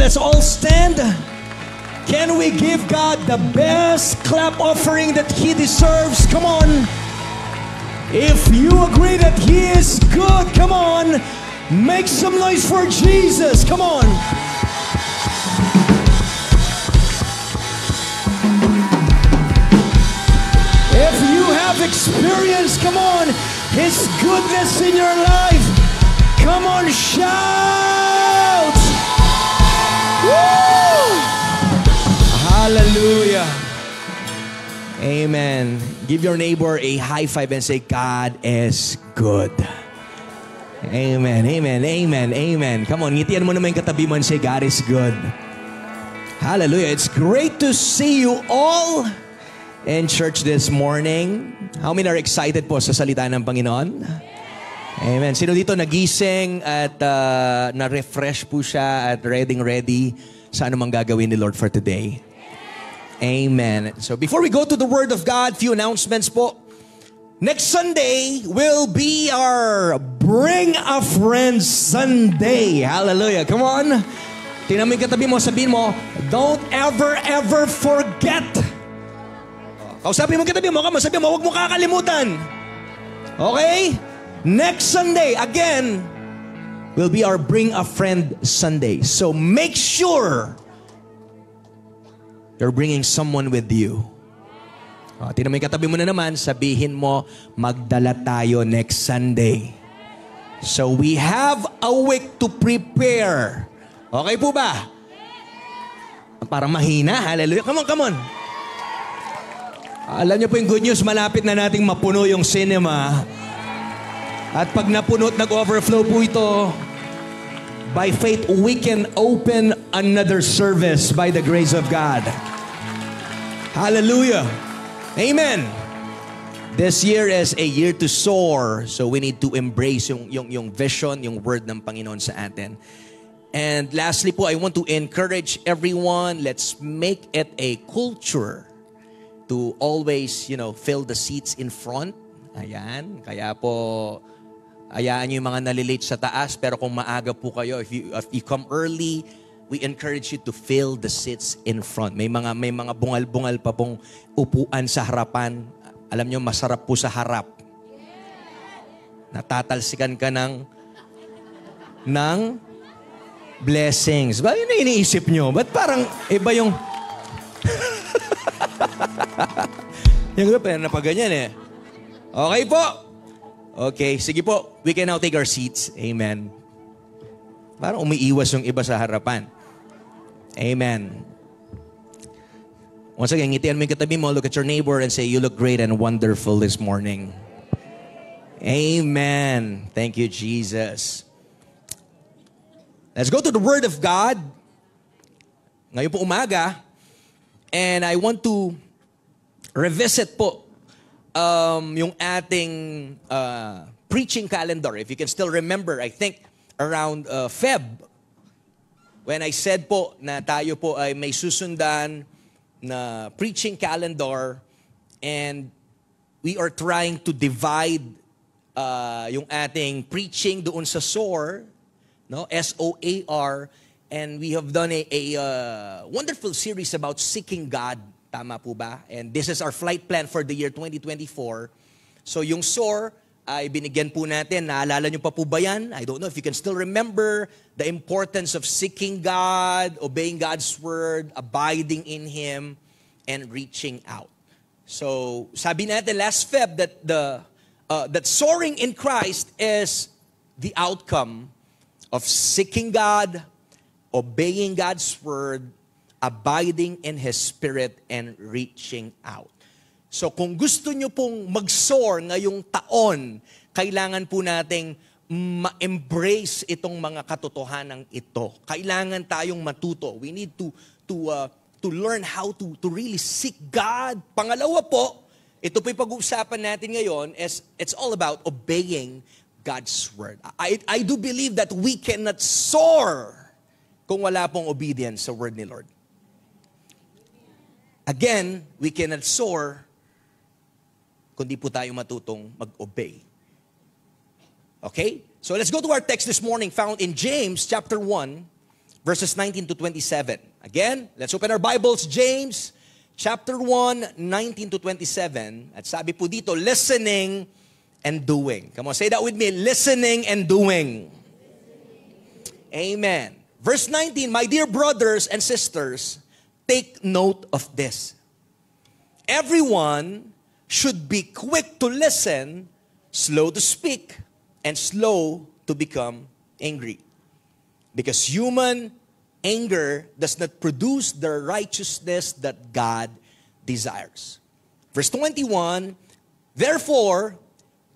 let's all stand. Can we give God the best clap offering that He deserves? Come on. If you agree that He is good, come on. Make some noise for Jesus. Come on. If you have experienced, come on, His goodness in your life, come on, shout. Woo! Hallelujah. Amen. Give your neighbor a high five and say, God is good. Amen, amen, amen, amen. Come on, ngitian mo naman yung katabi mo and say, God is good. Hallelujah. It's great to see you all in church this morning. How many are excited po sa salita ng Panginoon? Amen. Sino dito nagising at na-refresh po siya at ready sa anumang gagawin ni Lord for today? Amen. So before we go to the Word of God, few announcements po. Next Sunday will be our Bring a Friend Sunday. Hallelujah. Come on. Tingnan mo yung katabi mo, sabihin mo, don't ever forget. Kausapin mo yung katabi mo, sabihin mo, huwag mo kakalimutan. Okay? Next Sunday, again, will be our Bring a Friend Sunday. So make sure you're bringing someone with you. Tingnan mo yung katabi mo na naman, sabihin mo, magdala tayo next Sunday. So we have a week to prepare. Okay po ba? Parang mahina, hallelujah. Come on. Alam niyo po yung good news, malapit na nating mapuno yung cinema. At pag napuno at nag-overflow po ito, by faith, we can open another service by the grace of God. Hallelujah. Amen. This year is a year to soar, so we need to embrace yung vision, yung word ng Panginoon sa atin. And lastly po, I want to encourage everyone, let's make it a culture to always, fill the seats in front. Ayan. Kaya po, ayaan nyo yung mga nalilate sa taas, pero kung maaga po kayo, if you come early, we encourage you to fill the seats in front. May mga bungal-bungal pa pong upuan sa harapan. Alam nyo, masarap po sa harap. Natatalsikan ka ng blessings. Ba, yun na iniisip nyo? Ba't parang iba yung... yung iba pa napaganyan eh. Okay po. Okay, sige po. We can now take our seats. Amen. Parang umiiwas yung iba sa harapan. Amen. Once again, ngitian mo yung katabi mo, look at your neighbor and say, you look great and wonderful this morning. Amen. Thank you, Jesus. Let's go to the Word of God. Ngayon po umaga, and I want to revisit po yung ating preaching calendar. If you can still remember, I think around Feb, when I said po na tayo po ay may susundan na preaching calendar and we are trying to divide yung ating preaching doon sa SOAR, no? S-O-A-R, and we have done a wonderful series about seeking God. Tama po ba? And this is our flight plan for the year 2024. So yung SOAR ay binigyan po natin. Naalala nyo pa po ba yan? I don't know if you can still remember the importance of seeking God, obeying God's word, abiding in Him, and reaching out. So sabi natin last Feb that that soaring in Christ is the outcome of seeking God, obeying God's word, abiding in His Spirit, and reaching out. So kung gusto nyo pong mag-soar ngayong taon, kailangan po nating ma-embrace itong mga katotohanan ito. Kailangan tayong matuto. We need to learn how to really seek God. Pangalawa po, ito po yung pag-uusapan natin ngayon, is it's all about obeying God's word. I do believe that we cannot soar kung wala pong obedience sa word ni Lord. Again, we cannot soar kundi po tayo matutong mag-obey. Okay? So let's go to our text this morning found in James chapter 1, verses 19 to 27. Again, let's open our Bibles. James chapter 1, 19 to 27. At sabi po dito, listening and doing. Come on, say that with me. Listening and doing. Amen. Verse 19, my dear brothers and sisters, take note of this. Everyone should be quick to listen, slow to speak, and slow to become angry. Because human anger does not produce the righteousness that God desires. Verse 21, therefore,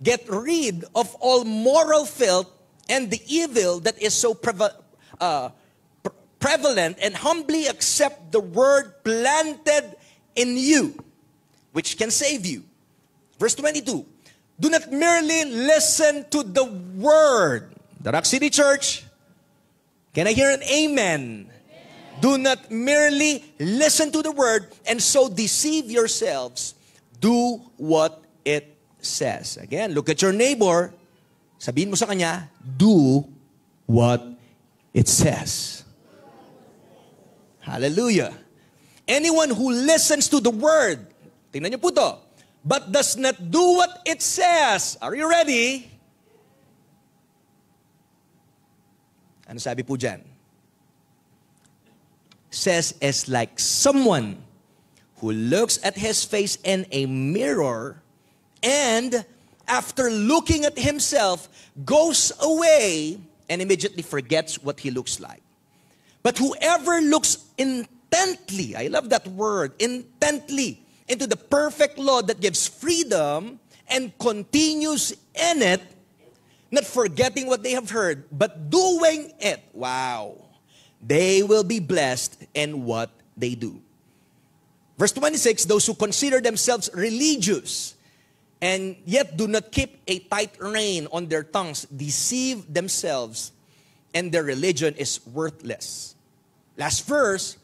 get rid of all moral filth and the evil that is so prevalent, and humbly accept the word planted in you, which can save you. Verse 22, do not merely listen to the word. The Rock City Church, can I hear an amen? Do not merely listen to the word and so deceive yourselves. Do what it says. Again, look at your neighbor. Sabihin mo sa kanya, do what it says. Hallelujah. Anyone who listens to the word, tingnan niyo po to, but does not do what it says. Are you ready? Ano sabi po dyan? Says is like someone who looks at his face in a mirror and after looking at himself goes away and immediately forgets what he looks like. But whoever looks intently, I love that word, intently, into the perfect law that gives freedom and continues in it, not forgetting what they have heard, but doing it. Wow. They will be blessed in what they do. Verse 26, those who consider themselves religious and yet do not keep a tight rein on their tongues deceive themselves, and their religion is worthless. Last verse,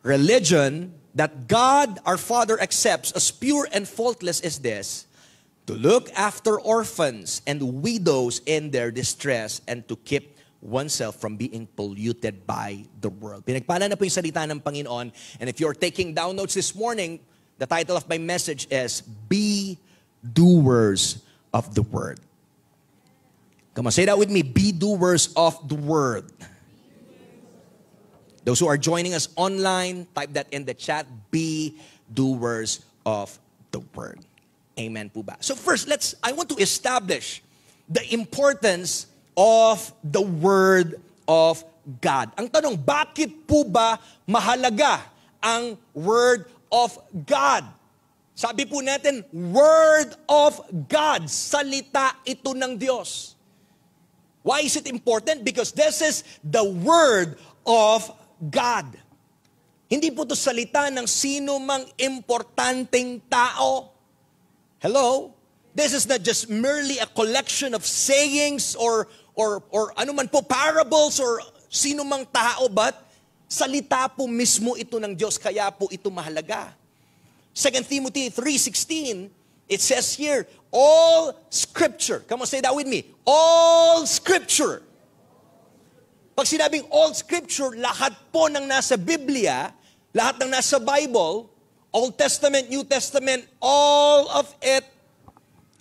religion that God our Father accepts as pure and faultless is this: to look after orphans and widows in their distress and to keep oneself from being polluted by the world. Pinagpala na po yung salita ng Panginoon. And if you're taking down notes this morning, the title of my message is Be Doers of the Word. Come on, say that with me. Be doers of the Word. Those who are joining us online, type that in the chat. Be doers of the Word. Amen po ba? So first, I want to establish the importance of the Word of God. Ang tanong, bakit po ba mahalaga ang Word of God? Sabi po natin, Word of God. Salita ito ng Diyos. Why is it important? Because this is the Word of God. Hindi po ito salita ng sino mang importanteng tao. Hello? This is not just merely a collection of sayings or ano man po, parables or sino mang tao, but salita po mismo ito ng Diyos, kaya po ito mahalaga. 2 Timothy 3:16, it says here, all Scripture, come on, say that with me, all Scripture. Pag sinabing all Scripture, lahat po ng nasa Biblia, lahat ng nasa Bible, Old Testament, New Testament, all of it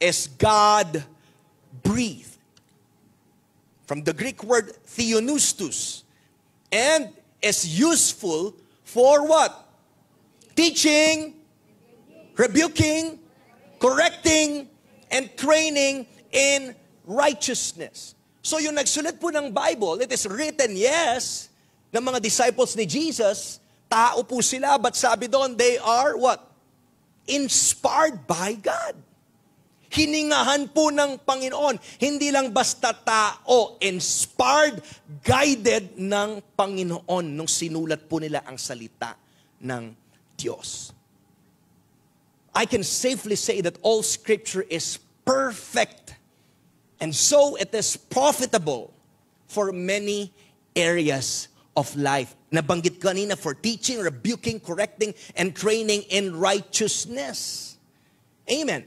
is God-breathed. From the Greek word theonoustos. And is useful for what? Teaching, rebuking, correcting, and training in righteousness. So yung nagsulat po ng Bible, it is written, yes, ng mga disciples ni Jesus, tao po sila, but sabi doon, they are what? Inspired by God. Hiningahan po ng Panginoon. Hindi lang basta tao, inspired, guided ng Panginoon nung sinulat po nila ang salita ng Diyos. I can safely say that all Scripture is perfect. And so it is profitable for many areas of life. Nabanggit kanina for teaching, rebuking, correcting, and training in righteousness. Amen.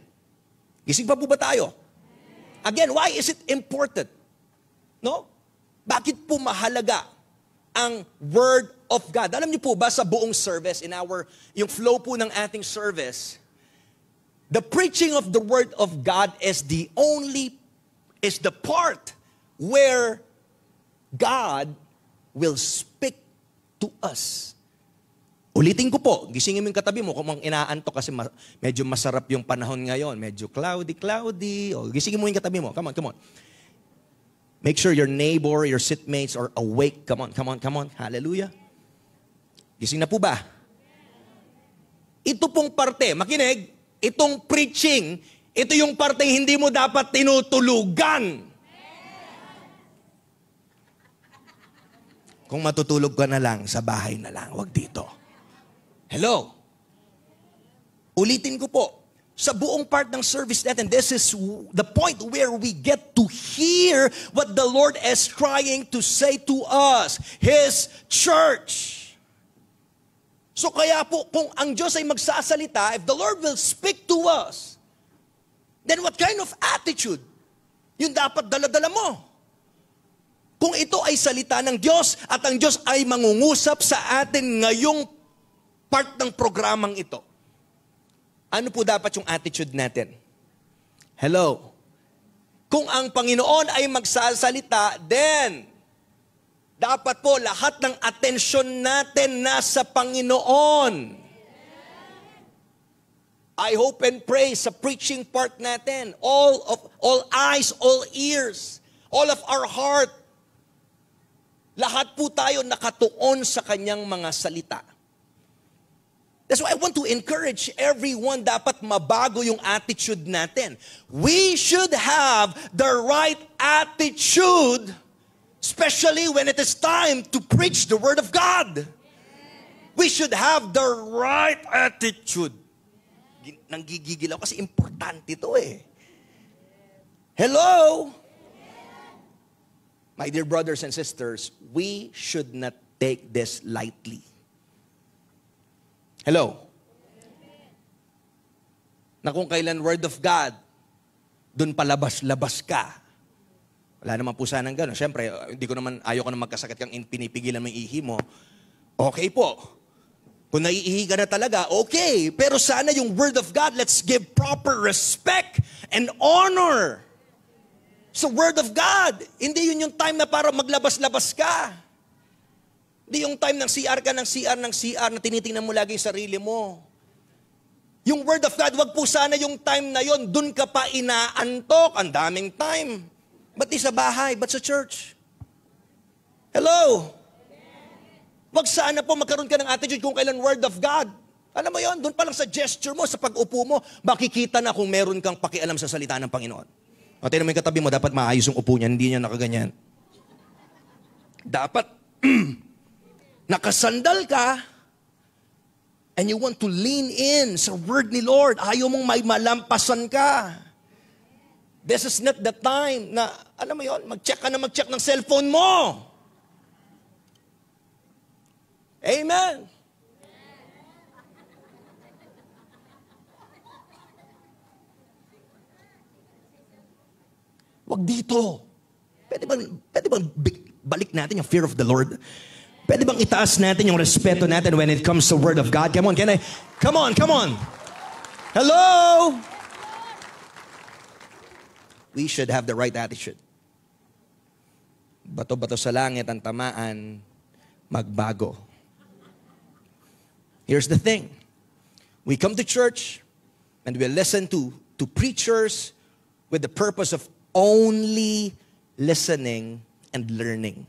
Gising pa po ba tayo? Again, why is it important? No? Bakit po mahalaga ang Word of God. Alam niyo po ba sa buong service, yung flow po ng ating service, the preaching of the Word of God is the part where God will speak to us. Ulitin ko po, gisingin mo yung katabi mo kung inaantok kasi medyo masarap yung panahon ngayon. Medyo cloudy. O, gisingin mo yung katabi mo. Come on. Make sure your neighbor, your seatmates are awake. Come on. Hallelujah. Gising na po ba? Ito pong parte, makinig, itong preaching, ito yung parte hindi mo dapat tinutulugan. Kung matutulog ka na lang, sa bahay na lang, wag dito. Hello? Ulitin ko po, sa buong part ng service natin, this is the point where we get to hear what the Lord is trying to say to us, His church. So kaya po, kung ang Diyos ay magsasalita, if the Lord will speak to us, then what kind of attitude yung dapat dala-dala mo? Kung ito ay salita ng Diyos at ang Diyos ay mangungusap sa atin ngayong part ng programang ito, ano po dapat yung attitude natin? Hello? Kung ang Panginoon ay magsasalita, then dapat po lahat ng atensyon natin nasa Panginoon. I hope and pray sa preaching part natin, all eyes, all ears, all of our heart, lahat po tayo nakatuon sa kanyang mga salita. That's why I want to encourage everyone, dapat mabago yung attitude natin. We should have the right attitude, especially when it is time to preach the Word of God. We should have the right attitude. Nanggigigil ako kasi importante ito eh. Hello? My dear brothers and sisters, we should not take this lightly. Hello? Na kung kailan Word of God, dun palabas-labas ka. Wala naman po sanang gano'n. Siyempre, ayaw ko na magkasakit kang pinipigilan mo yung ihi mo. Okay po. Kung naiihi ka na talaga, okay. Pero sana yung Word of God, let's give proper respect and honor sa Word of God. Hindi yun yung time na para maglabas-labas ka. Hindi yung time ng CR ka, ng CR na tinitingnan mo lagi yung sarili mo. Yung Word of God, wag po sana yung time na yon, dun ka pa inaantok. Ang daming time. Ba't di sa bahay? Ba't sa church? Hello? Wag sana po magkaroon ka ng attitude kung kailan Word of God. Alam mo yon, dun pa lang sa gesture mo, sa pag-upo mo, makikita na kung meron kang pakialam sa salita ng Panginoon. O, tingnan mo yung katabi mo, dapat maayos yung upo niya, hindi niya nakaganyan. Dapat, nakasandal ka, and you want to lean in sa word ni Lord. Ayaw mong may malampasan ka. This is not the time na, alam mo yon, mag-check ng cellphone mo. Amen. Wag dito. Pwede bang balik natin yung fear of the Lord? Pwede bang itaas natin yung respeto natin when it comes to Word of God? Come on, Come on. Hello? We should have the right attitude. Bato-bato sa langit ang tamaan, magbago. Here's the thing. We come to church and we listen to preachers with the purpose of only listening and learning.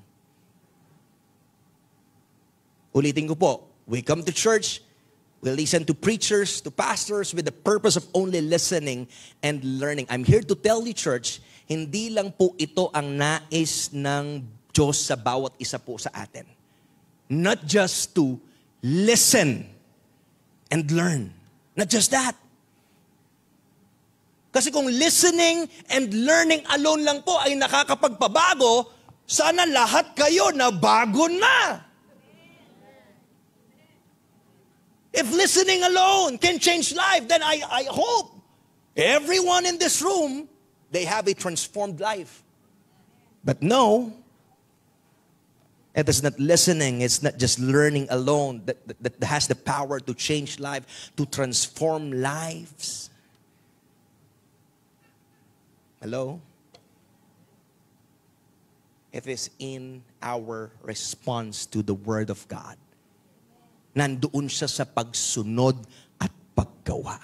Ulitin ko po, we come to church, we listen to preachers, to pastors with the purpose of only listening and learning. I'm here to tell you, church, hindi lang po ito ang nais ng Diyos sa bawat isa po sa atin. Not just to listen and learn. Not just that. Kasi kung listening and learning alone lang po ay nakakapagpabago, sana lahat kayo na bago na. If listening alone can change life, then I hope everyone in this room, they have a transformed life. But no, It is not listening. It's not just learning alone that has the power to change life, to transform lives. Hello? It is in our response to the Word of God. Nandoon siya sa pagsunod at paggawa.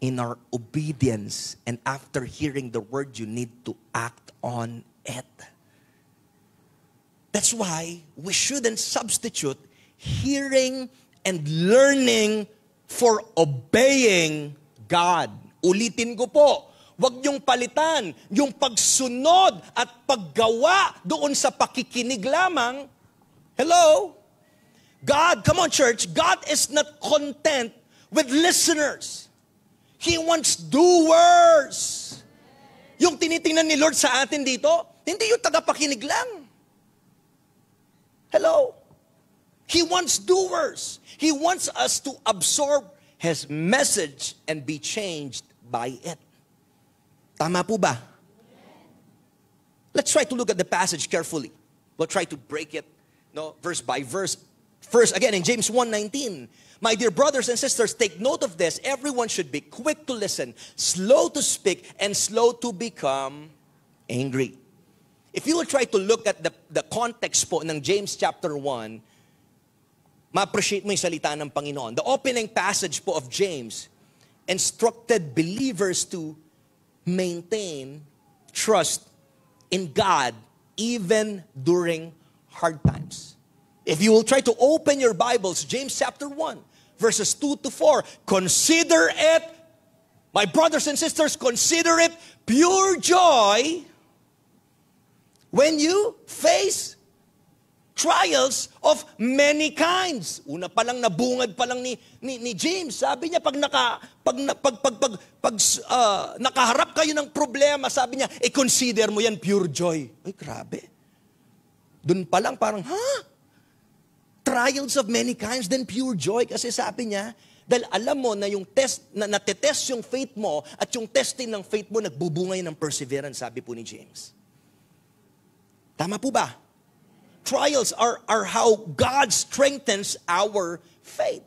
In our obedience, and after hearing the Word, you need to act on it. That's why we shouldn't substitute hearing and learning for obeying God. Ulitin ko po, huwag niyong palitan yung pagsunod at paggawa doon sa pakikinig lamang. Hello? God, come on church, God is not content with listeners. He wants doers. Yung tinitingnan ni Lord sa atin dito, hindi yung tagapakinig lang. Hello? He wants doers. He wants us to absorb His message and be changed by it. Tama po ba? Let's try to look at the passage carefully. We'll try to break it verse by verse. First, again, in James 1:19, my dear brothers and sisters, take note of this. Everyone should be quick to listen, slow to speak, and slow to become angry. If you will try to look at the context po ng James chapter 1, ma-appreciate mo yung salita ng Panginoon. The opening passage po of James instructed believers to maintain trust in God even during hard times. If you will try to open your Bibles, James chapter 1, verses 2 to 4, consider it, my brothers and sisters, consider it pure joy when you face trials of many kinds. Una pa lang, nabungad pa lang ni James. Sabi niya, pag nakaharap kayo ng problema, sabi niya, consider mo yan pure joy. Ay, grabe. Doon pa lang parang, trials of many kinds, then pure joy. Kasi sabi niya, dahil alam mo na yung test, na natetest yung faith mo, at yung testing ng faith mo, nagbubungay ng perseverance, sabi po ni James. Tama po ba? Trials are how God strengthens our faith.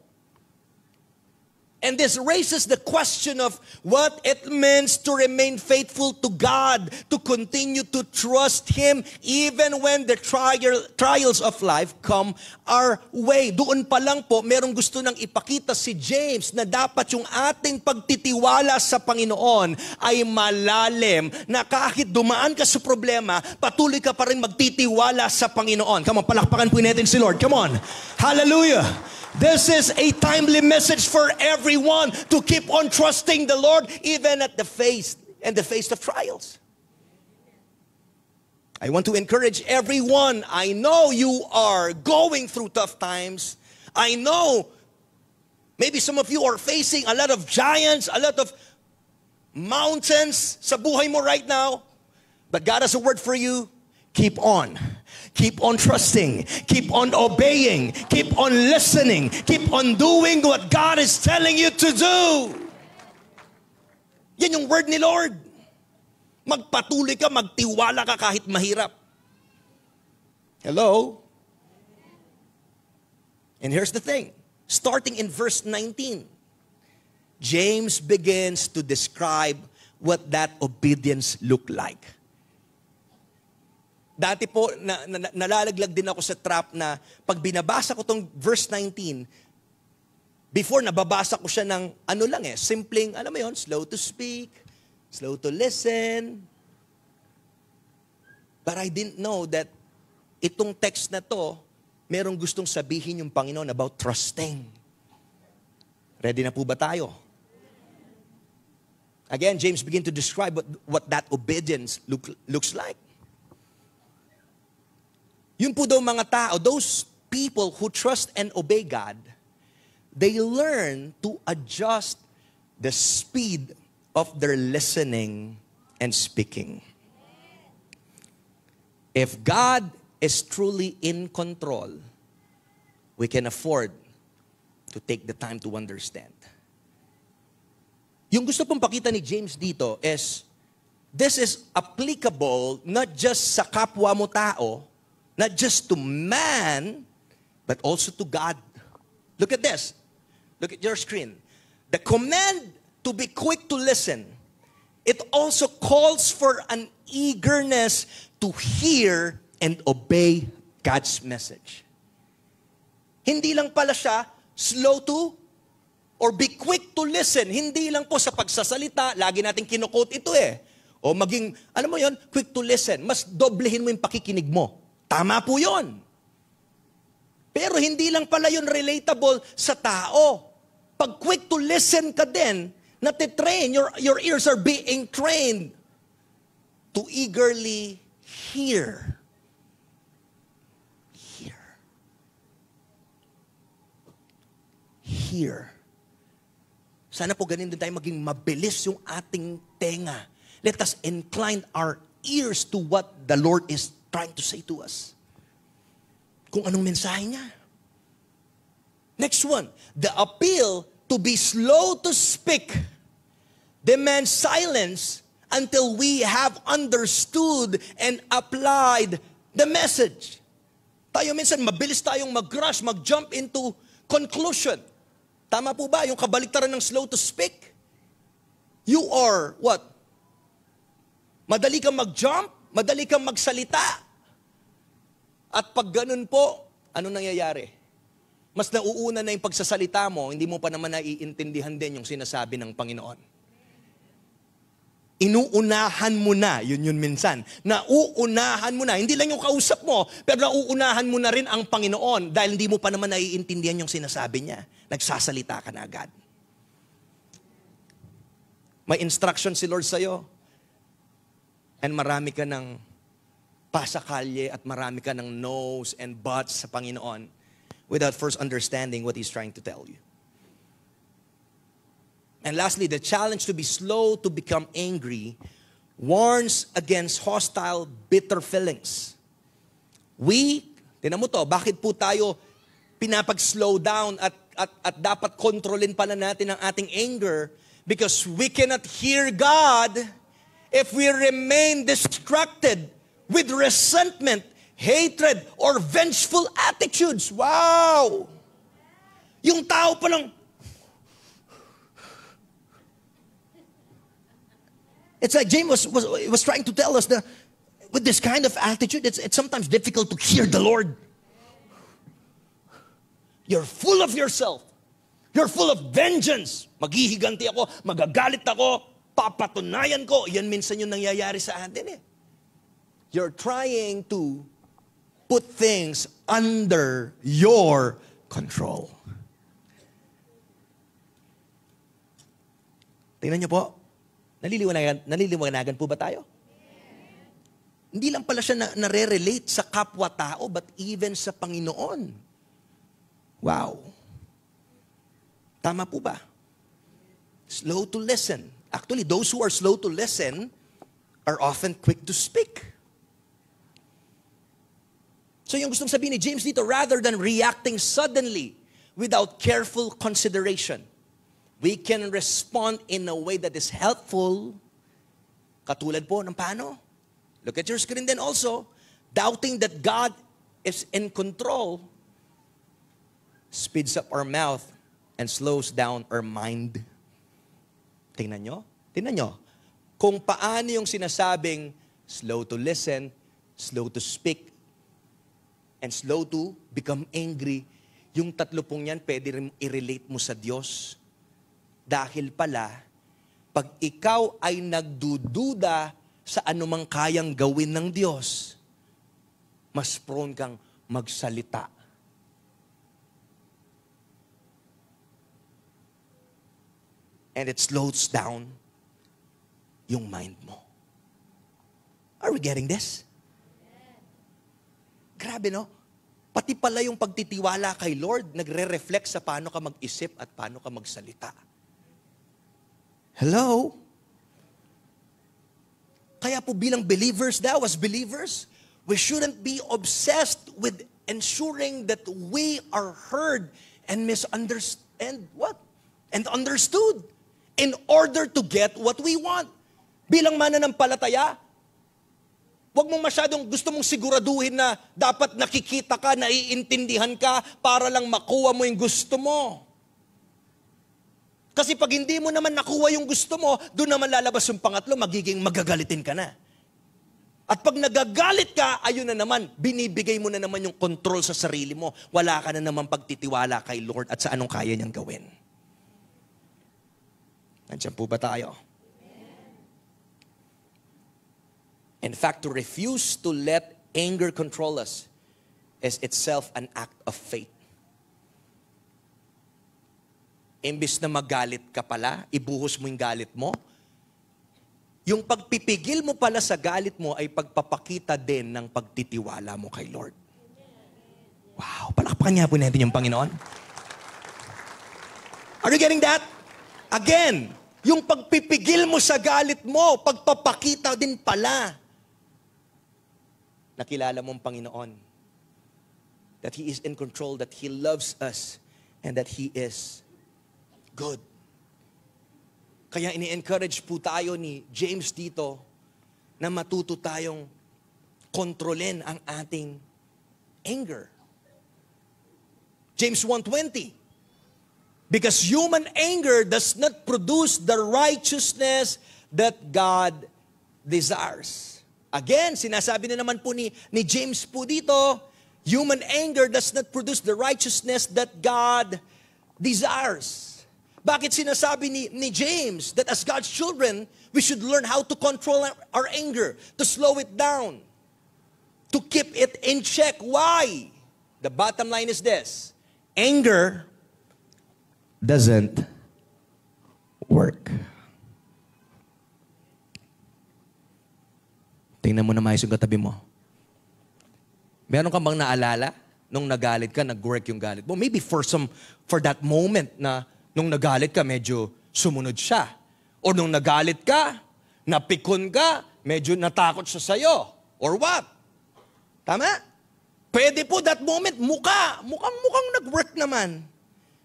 And this raises the question of what it means to remain faithful to God, to continue to trust Him even when the trials of life come our way. Doon pa lang po, merong gusto nang ipakita si James na dapat yung ating pagtitiwala sa Panginoon ay malalim, na kahit dumaan ka sa problema, patuloy ka pa rin magtitiwala sa Panginoon. Come on, palakpakan po natin si Lord. Come on. Hallelujah. This is a timely message for everyone to keep on trusting the Lord even at the face of trials. I want to encourage everyone. I know you are going through tough times. I know maybe some of you are facing a lot of giants, a lot of mountains sa buhay mo right now. But God has a word for you. Keep on. Keep on trusting. Keep on obeying. Keep on listening. Keep on doing what God is telling you to do. Yan yung word ni Lord. Magpatuloy ka, magtiwala ka kahit mahirap. Hello? And here's the thing. Starting in verse 19, James begins to describe what that obedience looked like. Dati po, nalalaglag din ako sa trap na pag binabasa ko tong verse 19, before nababasa ko siya ng ano lang simpleng, alam mo yun, slow to speak, slow to listen. But I didn't know that itong text na to, merong gustong sabihin yung Panginoon about trusting. Ready na po ba tayo? Again, James begin to describe what that obedience looks like. Yun po daw mga tao, those people who trust and obey God, they learn to adjust the speed of their listening and speaking. If God is truly in control, we can afford to take the time to understand. Yung gusto pong pakita ni James dito is, this is applicable not just sa kapwa mo tao, Not just to man, but also to God. Look at this. Look at your screen. The command to be quick to listen, it also calls for an eagerness to hear and obey God's message. Hindi lang pala siya slow to or be quick to listen. Hindi lang po sa pagsasalita, lagi natin kino-quote ito eh. O maging, alam mo yon, quick to listen. Mas doblehin mo yung pakikinig mo. Tama po yon. Pero hindi lang pala yun relatable sa tao. Pag quick to listen ka din, natitrain, your ears are being trained to eagerly hear. Hear. Hear. Sana po ganun din tayo maging mabilis yung ating tenga. Let us incline our ears to what the Lord is trying to say to us. Kung anong mensahe niya. Next one, the appeal to be slow to speak demands silence until we have understood and applied the message. Tayo minsan, mabilis tayong mag-rush, mag-jump into conclusion. Tama po ba? Yung kabaliktaran ng slow to speak. You are, what? Madali kang mag-jump, madali kang magsalita. At pag ganun po, ano nangyayari? Mas nauuna na yung pagsasalita mo, hindi mo pa naman naiintindihan din yung sinasabi ng Panginoon. Inuunahan mo na, yun minsan. Nauunahan mo na. Hindi lang yung kausap mo, pero nauunahan mo na rin ang Panginoon dahil hindi mo pa naman naiintindihan yung sinasabi niya. Nagsasalita ka na agad. May instruction si Lord sa'yo. And marami ka ng pasakalye at marami ka ng no's and buts sa Panginoon without first understanding what He's trying to tell you. And lastly, the challenge to be slow to become angry warns against hostile, bitter feelings. Tinan mo to, bakit po tayo pinapag-slow down at dapat kontrolin pala natin ang ating anger? Because we cannot hear God if we remain distracted with resentment, hatred, or vengeful attitudes. Wow! Yung tao palang, it's like James was trying to tell us that with this kind of attitude, it's sometimes difficult to hear the Lord. You're full of yourself. You're full of vengeance. Maghihiganti ako, magagalit ako, papatunayan ko. Yan minsan yung nangyayari sa atin eh. You're trying to put things under your control. Tingnan niyo po. Naliliwanagan po ba tayo? Hindi lang pala siya nare-relate sa kapwa-tao, but even sa Panginoon. Wow. Tama po ba? Slow to listen. Actually, those who are slow to listen are often quick to speak. So yung gustong sabihin ni James dito, rather than reacting suddenly without careful consideration, we can respond in a way that is helpful. Katulad po ng paano? Look at your screen then also. Doubting that God is in control speeds up our mouth and slows down our mind. Tingnan nyo? Tingnan nyo. Kung paano yung sinasabing slow to listen, slow to speak, and slow to become angry, yung tatlo pong yan, pwede rin i-relate mo sa Diyos. Dahil pala, pag ikaw ay nagdududa sa anumang kayang gawin ng Diyos, mas prone kang magsalita. And it slows down yung mind mo. Are we getting this? Grabe, no? Pati pala yung pagtitiwala kay Lord, nagre-reflect sa paano ka mag-isip at paano ka magsalita. Hello? Kaya po bilang believers daw, as believers, we shouldn't be obsessed with ensuring that we are heard and misunderstood. And understood in order to get what we want. Bilang mananampalataya, Huwag mong masyadong gusto mong siguraduhin na dapat nakikita ka, naiintindihan ka para lang makuha mo yung gusto mo. Kasi pag hindi mo naman nakuha yung gusto mo, doon naman lalabas yung pangatlo, magiging magagalitin ka na. At pag nagagalit ka, ayun na naman, binibigay mo na naman yung control sa sarili mo. Wala ka na naman pagtitiwala kay Lord at sa anong kaya niyang gawin. Nandiyan po ba tayo? In fact, to refuse to let anger control us is itself an act of faith. Imbis na magalit ka pala, ibuhos mo yung galit mo, yung pagpipigil mo pala sa galit mo ay pagpapakita din ng pagtitiwala mo kay Lord. Wow, palakpakan niya po natin yung Panginoon. Are you getting that? Again, yung pagpipigil mo sa galit mo, pagpapakita din pala nakilala mong Panginoon. That He is in control, that He loves us, and that He is good. Kaya ini-encourage po tayo ni James dito na matuto tayong kontrolin ang ating anger. James 1:20. Because human anger does not produce the righteousness that God desires. Again, sinasabi na naman po ni James po dito, human anger does not produce the righteousness that God desires. Bakit sinasabi ni James that as God's children, we should learn how to control our anger, to slow it down, to keep it in check? Why? The bottom line is this: anger doesn't work. Tingnan mo na maayos yung katabi mo. Meron ka bang naalala nung nagalit ka, nag-work yung galit mo? Maybe for that moment na nung nagalit ka, medyo sumunod siya. Or nung nagalit ka, napikon ka, medyo natakot siya sa'yo. Or what? Tama? Pwede po that moment, mukhang nag-work naman.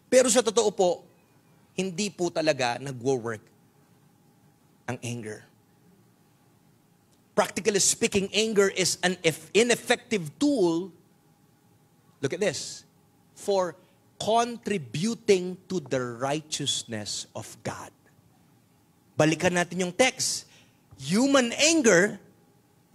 Pero sa totoo po, hindi po talaga nag-work ang anger. Practically speaking, anger is an ineffective tool, look at this, for contributing to the righteousness of God. Balikan natin yung text. Human anger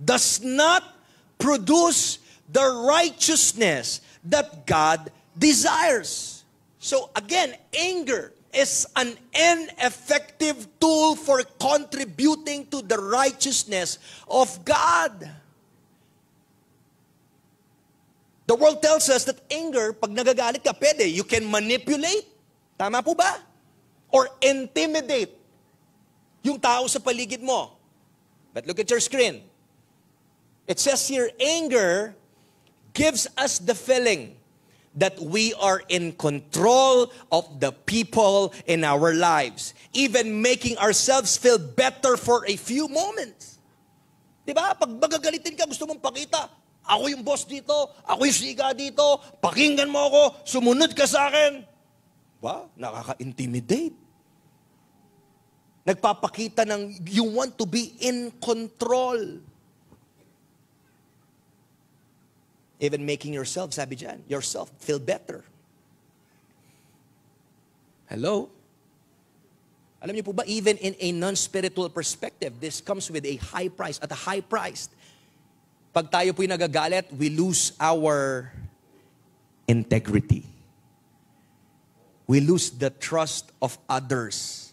does not produce the righteousness that God desires. So again, anger is an ineffective tool for contributing to the righteousness of God. The world tells us that anger, pag nagagalit ka, pwede, you can manipulate. Tama po ba? Or intimidate yung tao sa paligid mo. But look at your screen. It says here, anger gives us the feeling that we are in control of the people in our lives, even making ourselves feel better for a few moments. Diba? Pag magagalitin ka, gusto mong pakita, ako yung boss dito, ako yung siga dito, pakinggan mo ako, sumunod ka sa akin. Ba? Nakaka-intimidate. Nagpapakita ng you want to be in control. Even making yourself, sabi dyan, yourself feel better. Hello? Alam niyo po ba, even in a non-spiritual perspective, this comes with a high price. At a high price, pag tayo po'y nagagalit, we lose our integrity. We lose the trust of others.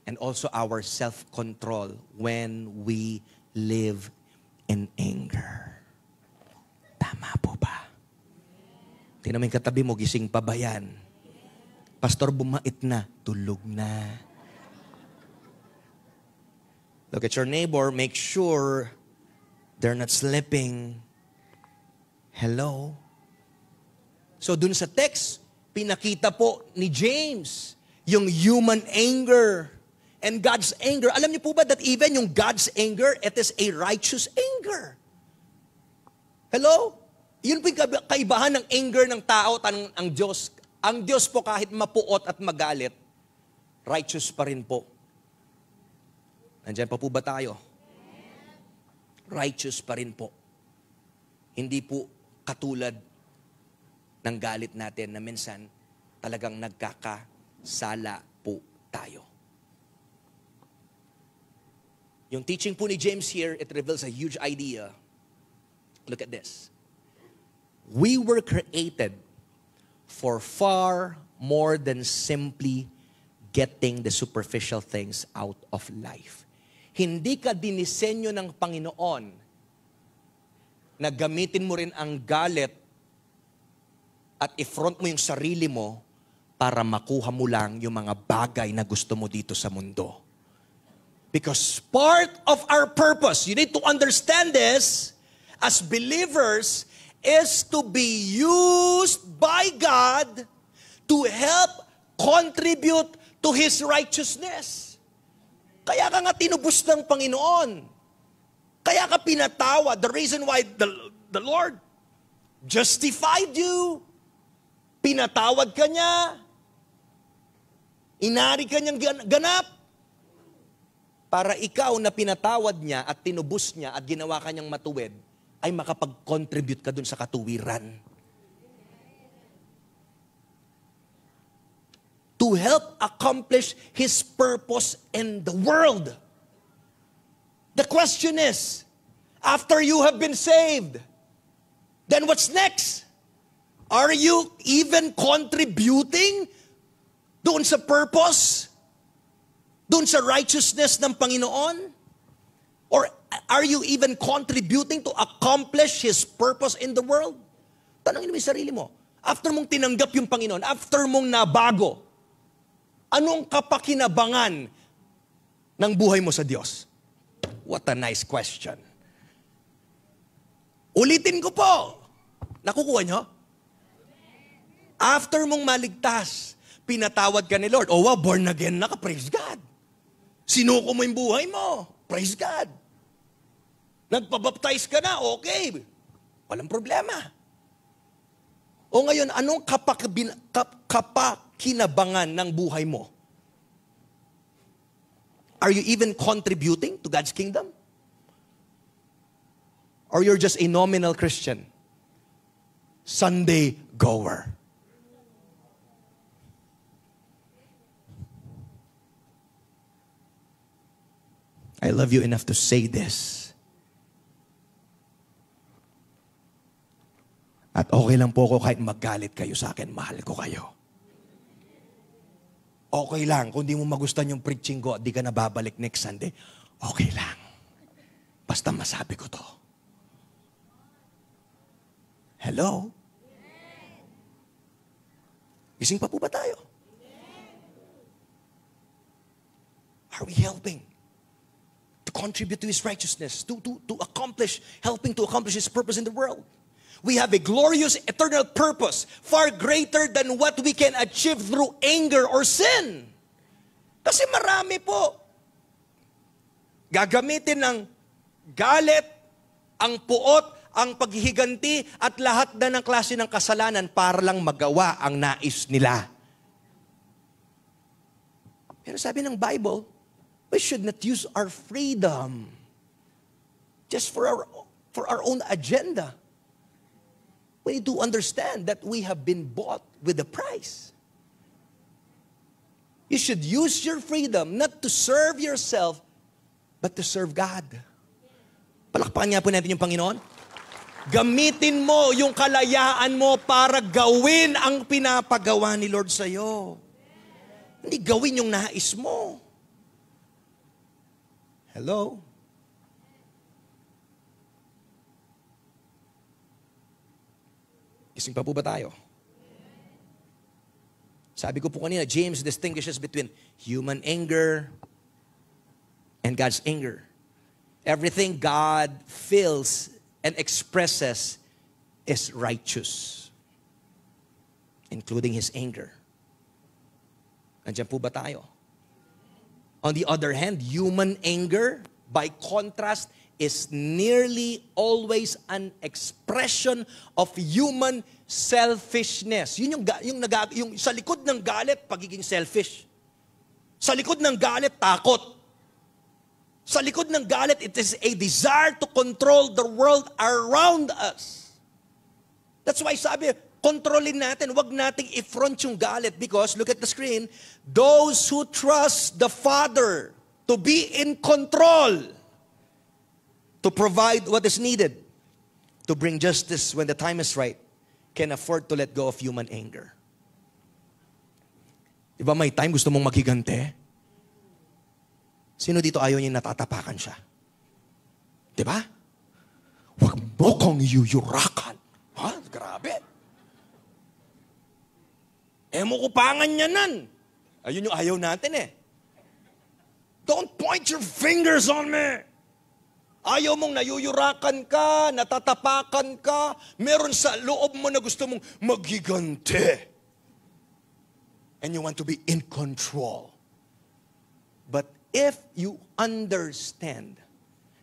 And also our self-control when we live in anger. Tama po ba? Tingnan mo yung katabi mo, gising pa ba yan? Pastor, bumait na. Tulog na. Look at your neighbor. Make sure they're not sleeping. Hello? So dun sa text, pinakita po ni James yung human anger and God's anger. Alam niyo po ba that even yung God's anger, it is a righteous anger. Hello? Yun po yung kaibahan ng anger ng tao at ang Diyos. Ang Diyos po kahit mapuot at magalit, righteous pa rin po. Nandiyan pa po ba tayo? righteous pa rin po. Hindi po katulad ng galit natin na minsan talagang nagkakasala po tayo. Yung teaching po ni James here, it reveals a huge idea. Look at this. We were created for far more than simply getting the superficial things out of life. Hindi ka dinisenyo ng Panginoon na gamitin mo rin ang galit at i-front mo yung sarili mo para makuha mo lang yung mga bagay na gusto mo dito sa mundo. Because part of our purpose, you need to understand this, as believers, is to be used by God to help contribute to His righteousness. Kaya ka nga tinubos ng Panginoon. Kaya ka pinatawad. The reason why the Lord justified you, pinatawad ka niya, inari ka niyang ganap, para ikaw na pinatawad niya at tinubos niya at ginawa ka niyang matuwid, ay makapag-contribute ka dun sa katuwiran. To help accomplish His purpose in the world. The question is, after you have been saved, then what's next? Are you even contributing doon sa purpose? Doon sa righteousness ng Panginoon? Or are you even contributing to accomplish His purpose in the world? Tanongin mo yung sarili mo. After mong tinanggap yung Panginoon, after mong nabago, anong kapakinabangan ng buhay mo sa Diyos? What a nice question. Ulitin ko po. Nakukuha nyo? After mong maligtas, pinatawad ka ni Lord. Oh wow, born again na ka, praise God. Sinuko mo yung buhay mo, praise God. Nagpabaptize ka na, okay. Walang problema. O ngayon, anong kapakinabangan ng buhay mo? Are you even contributing to God's kingdom? Or you're just a nominal Christian? Sunday goer. I love you enough to say this. At okay lang po ako kahit magalit kayo sa akin, mahal ko kayo. Okay lang, kung di mo magustuhan yung preaching ko at di ka na babalik next Sunday, okay lang. Basta masabi ko to. Hello? Gising pa po ba tayo? Are we helping to contribute to His righteousness, to accomplish, helping to accomplish His purpose in the world? We have a glorious eternal purpose, far greater than what we can achieve through anger or sin. Kasi marami po gagamitin ng galit, ang puot, ang paghihiganti, at lahat na ng klase ng kasalanan para lang magawa ang nais nila. Pero sabi ng Bible, we should not use our freedom just for our own agenda. We need to understand that we have been bought with a price. You should use your freedom not to serve yourself, but to serve God. Palakpakan niya po natin yung Panginoon. Gamitin mo yung kalayaan mo para gawin ang pinapagawa ni Lord sa'yo. Hindi gawin yung nais mo. Hello? Gising pa po ba tayo? Sabi ko po kanina, James distinguishes between human anger and God's anger. Everything God feels and expresses is righteous, including His anger. Nandiyan po ba tayo? On the other hand, human anger, by contrast, is nearly always an expression of human selfishness. Yun yung sa likod ng galit, pagiging selfish. Sa likod ng galit, takot. Sa likod ng galit, it is a desire to control the world around us. That's why sabi, kontrolin natin, wag nating i-front yung galit because, look at the screen, those who trust the Father to be in control, to provide what is needed, to bring justice when the time is right, can afford to let go of human anger. Diba may time gusto mong magigante? Sino dito ayaw niya natatapakan siya? Diba? Huwag mo kong yuyurakan. Ha? Grabe. Mo kupangan niya nan. Ayun yung ayaw natin eh. Don't point your fingers on me. Ayaw mong nayuyurakan ka, natatapakan ka, meron sa loob mo na gusto mong magigante. And you want to be in control. But if you understand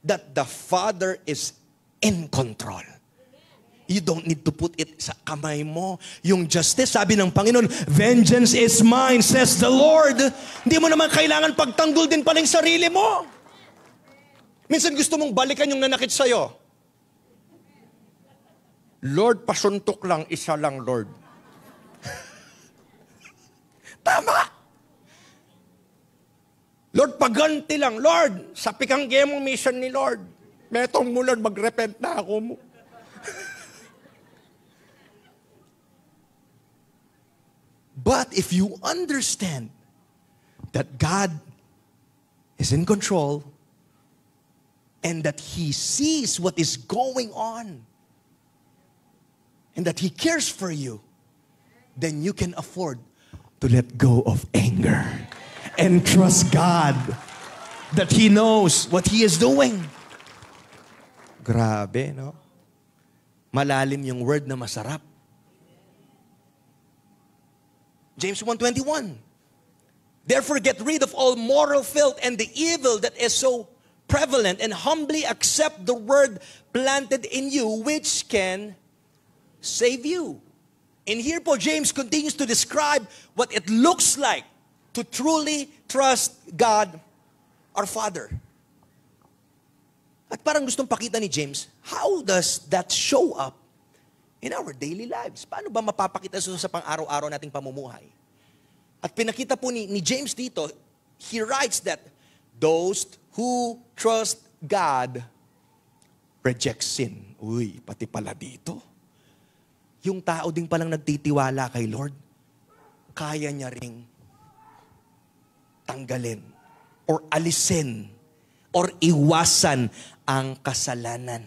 that the Father is in control, you don't need to put it sa kamay mo. Yung justice, sabi ng Panginoon, vengeance is mine, says the Lord. Hindi mo naman kailangan pagtanggol din pala yung sarili mo. Minsan gusto mong balikan yung nanakit sa'yo. Lord, pasuntok lang, isa lang, Lord. Tama. Lord, paganti lang. Lord, sa pikangge mong mission ni Lord. Metong mo, Lord, mag-repent na ako mo. But if you understand that God is in control and that He sees what is going on and that He cares for you, then you can afford to let go of anger. And trust God that He knows what He is doing. Grabe, no? Malalim yung word na masarap. James 1:21. Therefore get rid of all moral filth and the evil that is so prevalent and humbly accept the word planted in you which can save you. And here po, James continues to describe what it looks like to truly trust God, our Father. At parang gustong pakita ni James, how does that show up in our daily lives? Paano ba mapapakita sa pang-araw-araw nating pamumuhay? At pinakita po ni James dito, he writes that those who trust God reject sin. Uy, pati pala dito. Yung tao din palang nagtitiwala kay Lord, kaya niya ring tanggalin or alisin or iwasan ang kasalanan.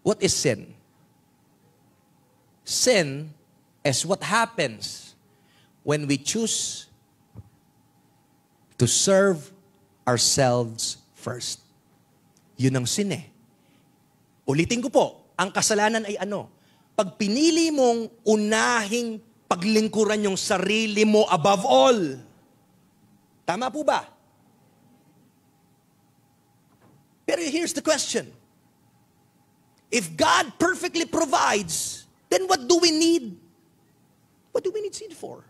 What is sin? Sin is what happens when we choose to serve ourselves first. Yun ang sin eh. Ulitin ko po, ang kasalanan ay ano? Pag pinili mong unahing paglingkuran yung sarili mo above all. Tama po ba? Pero here's the question. If God perfectly provides, then what do we need? What do we need seed for?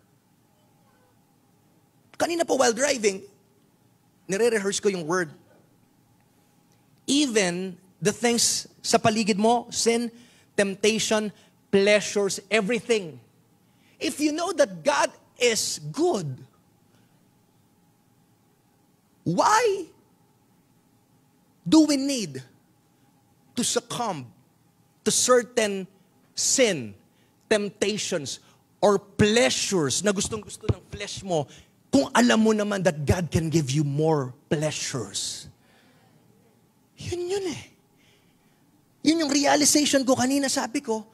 Kanina po while driving, nire-rehearse ko yung word. Even the things sa paligid mo, sin, temptation, pleasures, everything. If you know that God is good, why do we need to succumb to certain sin, temptations, or pleasures na gustong-gusto ng flesh mo kung alam mo naman that God can give you more pleasures? Yun eh. Yun yung realization ko kanina, sabi ko,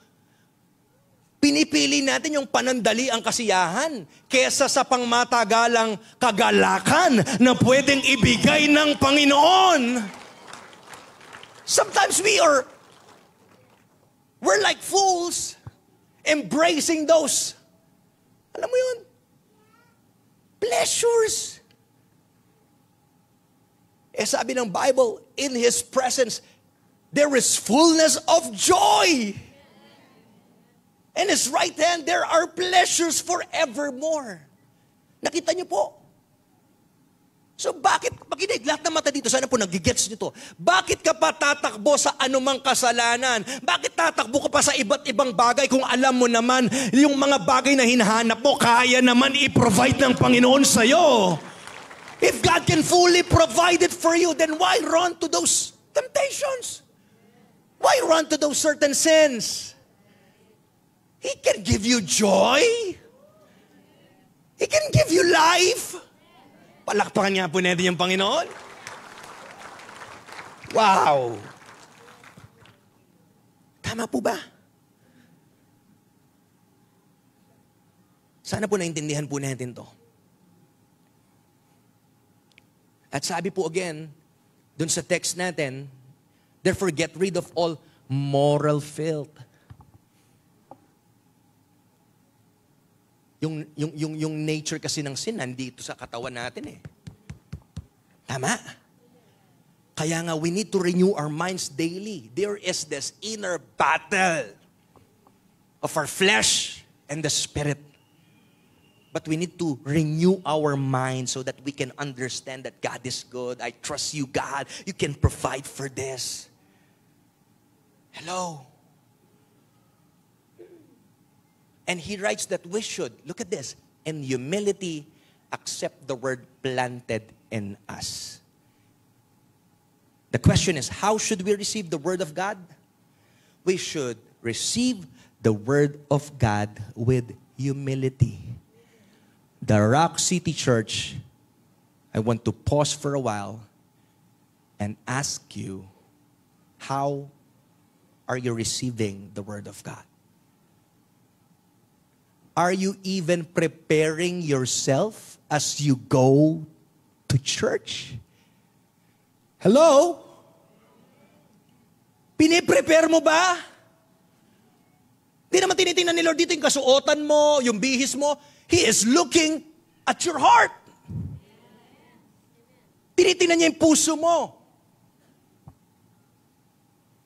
pinipili natin yung panandali ang kasiyahan kesa sa pangmatagalang kagalakan na pwedeng ibigay ng Panginoon. Sometimes we're like fools embracing those, alam mo yun, pleasures. Sabi ng Bible, in His presence, there is fullness of joy. In His right hand, there are pleasures forevermore. Nakita niyo po? So bakit, makinig, lahat ng mata dito, sana po nagigets nyo to. Bakit ka pa tatakbo sa anumang kasalanan? Bakit tatakbo ka pa sa iba't ibang bagay kung alam mo naman yung mga bagay na hinahanap mo, kaya naman i-provide ng Panginoon sa'yo? If God can fully provide it for you, then why run to those temptations? Why run to those certain sins? He can give you joy. He can give you life. Palakpakan niya po natin yung Panginoon. Wow! Tama po ba? Sana po naintindihan po natin to. At sabi po again, dun sa text natin, therefore get rid of all moral filth. Yung nature kasi ng sin, nandito sa katawan natin eh. Tama? Kaya nga, we need to renew our minds daily. There is this inner battle of our flesh and the spirit. But we need to renew our minds so that we can understand that God is good. I trust you, God. You can provide for this. Hello? And he writes that we should, look at this, in humility, accept the word planted in us. The question is, how should we receive the word of God? We should receive the word of God with humility. The Rock City Church, I want to pause for a while and ask you, how are you receiving the word of God? Are you even preparing yourself as you go to church? Hello? Piniprepare mo ba? Di naman tinitingnan ni Lord dito yung kasuotan mo, yung bihis mo. He is looking at your heart. Tinitingnan niya yung puso mo.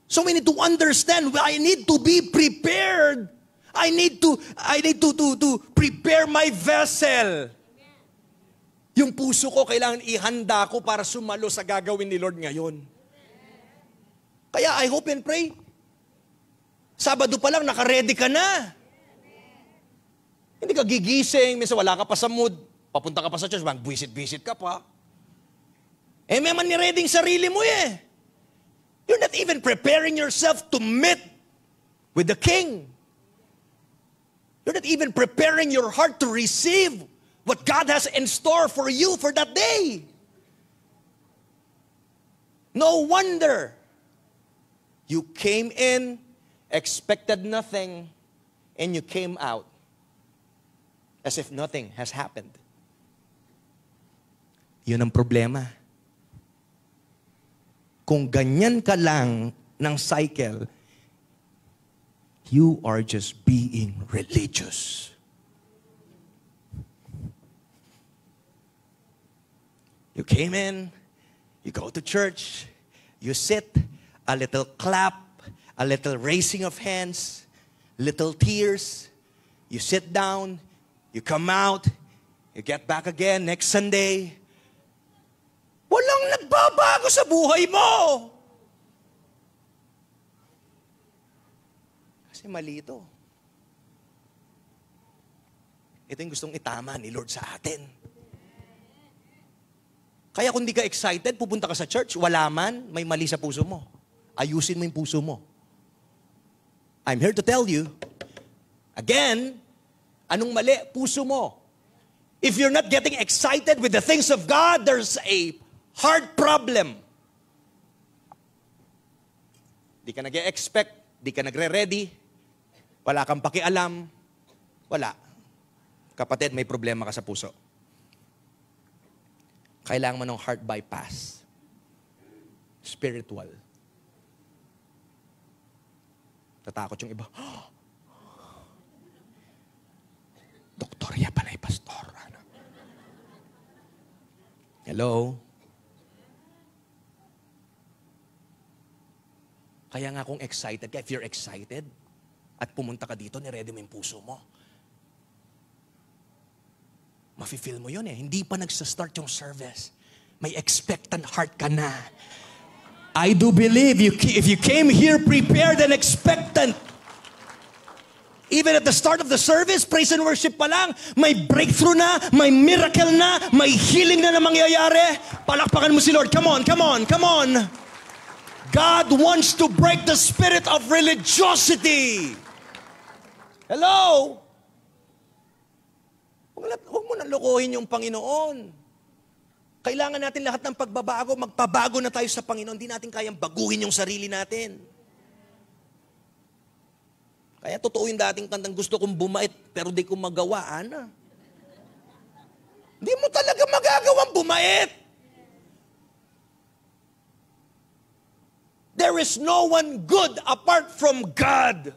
So we need to understand, I need to be prepared. I need to prepare my vessel. Yung puso ko, kailangan ihanda ko para sumalo sa gagawin ni Lord ngayon. Kaya I hope and pray, Sabado pa lang, naka-ready ka na. Hindi ka gigising, minsan wala ka pa sa mood, papunta ka pa sa church, mag-visit-visit ka pa. Eh, may man ni-ready yung sarili mo eh. You're not even preparing yourself to meet with the King. You're not even preparing your heart to receive what God has in store for you for that day. No wonder you came in, expected nothing, and you came out as if nothing has happened. Yun ang problema. Kung ganyan ka lang ng cycle, you are just being religious. You came in, you go to church, you sit, a little clap, a little raising of hands, little tears, you sit down, you come out, you get back again next Sunday. Walang nagbabago sa buhay mo. Kasi mali ito. Ito yung gustong itama ni Lord sa atin. Kaya kung di ka excited, pupunta ka sa church, wala man, may mali sa puso mo. Ayusin mo yung puso mo. I'm here to tell you, again, anong mali? Puso mo. If you're not getting excited with the things of God, there's a heart problem. Di ka nag-expect, di ka nagre-ready, wala kang pakialam, wala. Kapatid, may problema ka sa puso. Kailangan mo ng heart bypass. Spiritual. Tatakot yung iba. Doktorya pala yung pastor. Ano? Hello? Kaya nga kung excited ka, if you're excited, at pumunta ka dito, niready mo yung puso mo. Mafe-feel mo yun eh. Hindi pa nagsastart yung service. May expectant heart ka na. I do believe if you came here prepared and expectant, even at the start of the service, praise and worship pa lang, may breakthrough na, may miracle na, may healing na mangyayari. Palakpakan mo si Lord. Come on, come on, come on. God wants to break the spirit of religiosity. Hello? Huwag mo nang lokohin yung Panginoon. Kailangan natin lahat ng pagbabago. Magpabago na tayo sa Panginoon. Hindi natin kayang baguhin yung sarili natin. Kaya totoo yung dating kantang gusto kong bumait, pero di ko magawa, Ana. Hindi mo talaga magagawang bumait. There is no one good apart from God.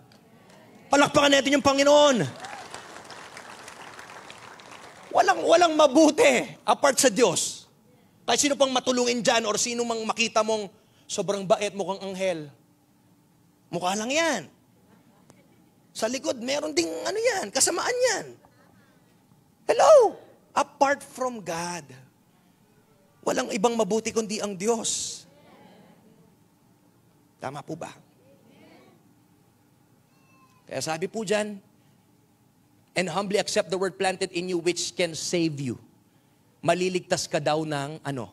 Palakpakan natin yung Panginoon. Walang mabuti apart sa Diyos. Kahit sino pang matulungin dyan or sino mang makita mong sobrang bait, mukhang anghel. Mukha lang yan. Sa likod, meron ding kasamaan yan. Hello? Apart from God. Walang ibang mabuti kundi ang Diyos. Tama po ba? Kaya sabi po dyan, and humbly accept the word planted in you which can save you. Maliligtas ka daw ng ano?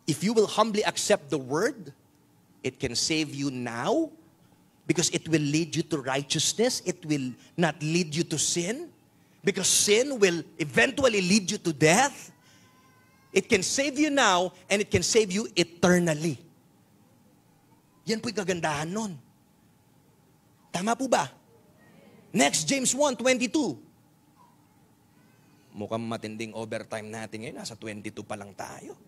If you will humbly accept the word, it can save you now because it will lead you to righteousness. It will not lead you to sin because sin will eventually lead you to death. It can save you now and it can save you eternally. Yan po'y kagandahan nun. Tama po ba? Next, James 1:22. Mukhang matinding overtime natin ngayon. Nasa 22 pa lang tayo.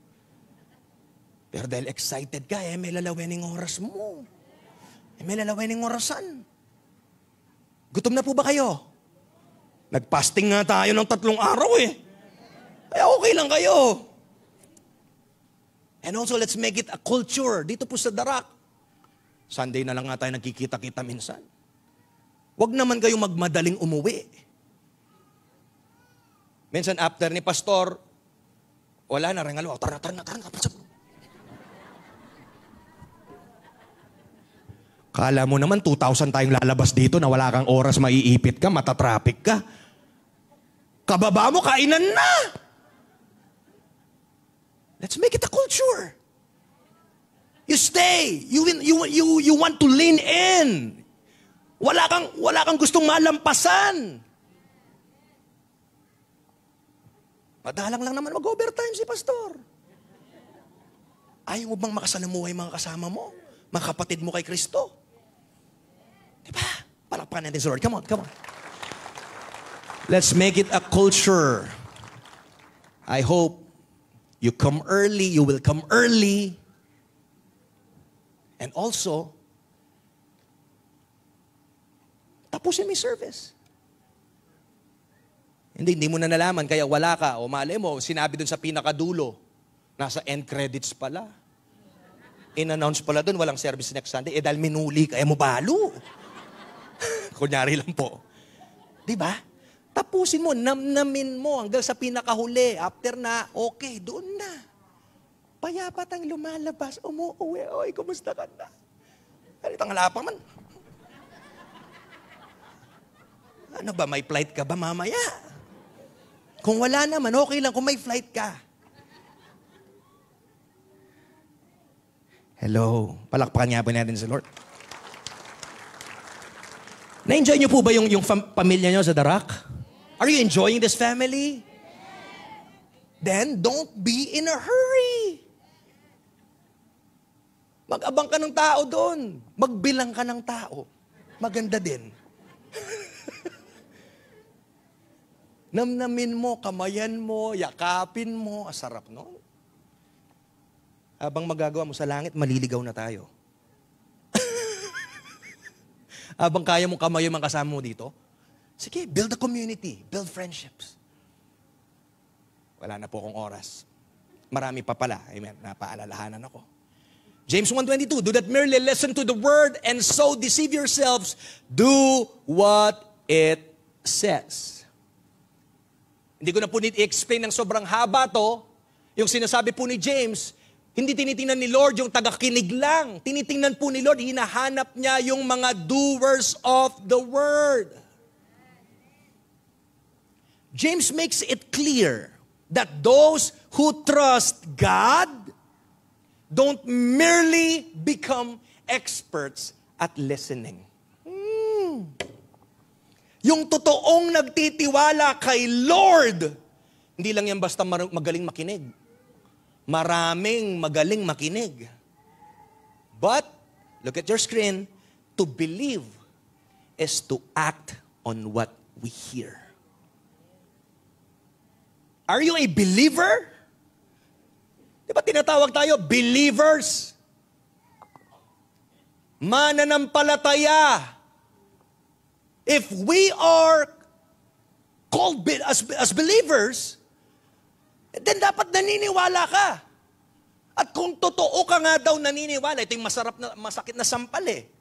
Pero dahil excited ka, may lalawining oras mo. May lalawining orasan. Gutom na po ba kayo? Nag-fasting nga tayo ng 3 araw eh. Kaya okay lang kayo. And also, let's make it a culture. Dito po sa Darak. Sunday na lang nga tayo nagkikita-kita minsan. Huwag naman kayong magmadaling umuwi. Minsan after ni pastor, wala na, rengalo. Tara. Kala mo naman 2,000 tayong lalabas dito na wala kang oras, maiipit ka, matatraffic ka. Kababa mo, kainan na. Let's make it a culture. You stay. You want to lean in. Wala kang gustong malampasan. Madalang lang naman mag-overtime si pastor. Ayaw mo bang makasalamuhay mga kasama mo? Mga kapatid mo kay Kristo? Diba? Palakpakan natin si Lord. Come on. Let's make it a culture. I hope you come early, you will come early. And also, tapusin mo yung service. Hindi mo na nalaman, kaya wala ka. O malay mo, sinabi dun sa pinakadulo, nasa end credits pala. In-announce pala dun, walang service next Sunday. Dahil minuli, kaya mo balo. Kunyari lang po. Diba? Tapusin mo, namnamin mo hanggang sa pinakahuli. After na, okay, doon na. Payapa tayong lumalabas, umuuwi. Oy, kumusta ka na? Kalitang halapa man. Ano ba, may flight ka ba mamaya? Kung wala naman, okay lang kung may flight ka. Hello. Palakpakan nga po natin sa Lord. Na-enjoy niyo po ba yung pamilya niyo sa Darak? Are you enjoying this family? Then, don't be in a hurry. Mag-abang ka ng tao doon. Magbilang ka ng tao. Maganda din. Namnamin mo, kamayan mo, yakapin mo. Asarap, no? Habang magagawa mo sa langit, maliligaw na tayo. Habang kaya mong kamayo mga kasama mo dito, sige, build a community, build friendships. Wala na po akong oras. Marami pa pala. Amen. Napaalalahanan ako. James 1:22, do not merely listen to the word and so deceive yourselves. Do what it says. Hindi ko na po i-explain ng sobrang haba to. Yung sinasabi po ni James, hindi tinitingnan ni Lord yung tagakinig lang. Tinitingnan po ni Lord, hinahanap niya yung mga doers of the word. James makes it clear that those who trust God don't merely become experts at listening. Yung totoong nagtitiwala kay Lord, hindi lang yan basta magaling makinig. Maraming magaling makinig. But, look at your screen, to believe is to act on what we hear. Are you a believer? Di ba tinatawag tayo, believers? Mananampalataya. If we are called as believers, then dapat naniniwala ka. At kung totoo ka nga daw naniniwala, ito yung masakit na sampal eh.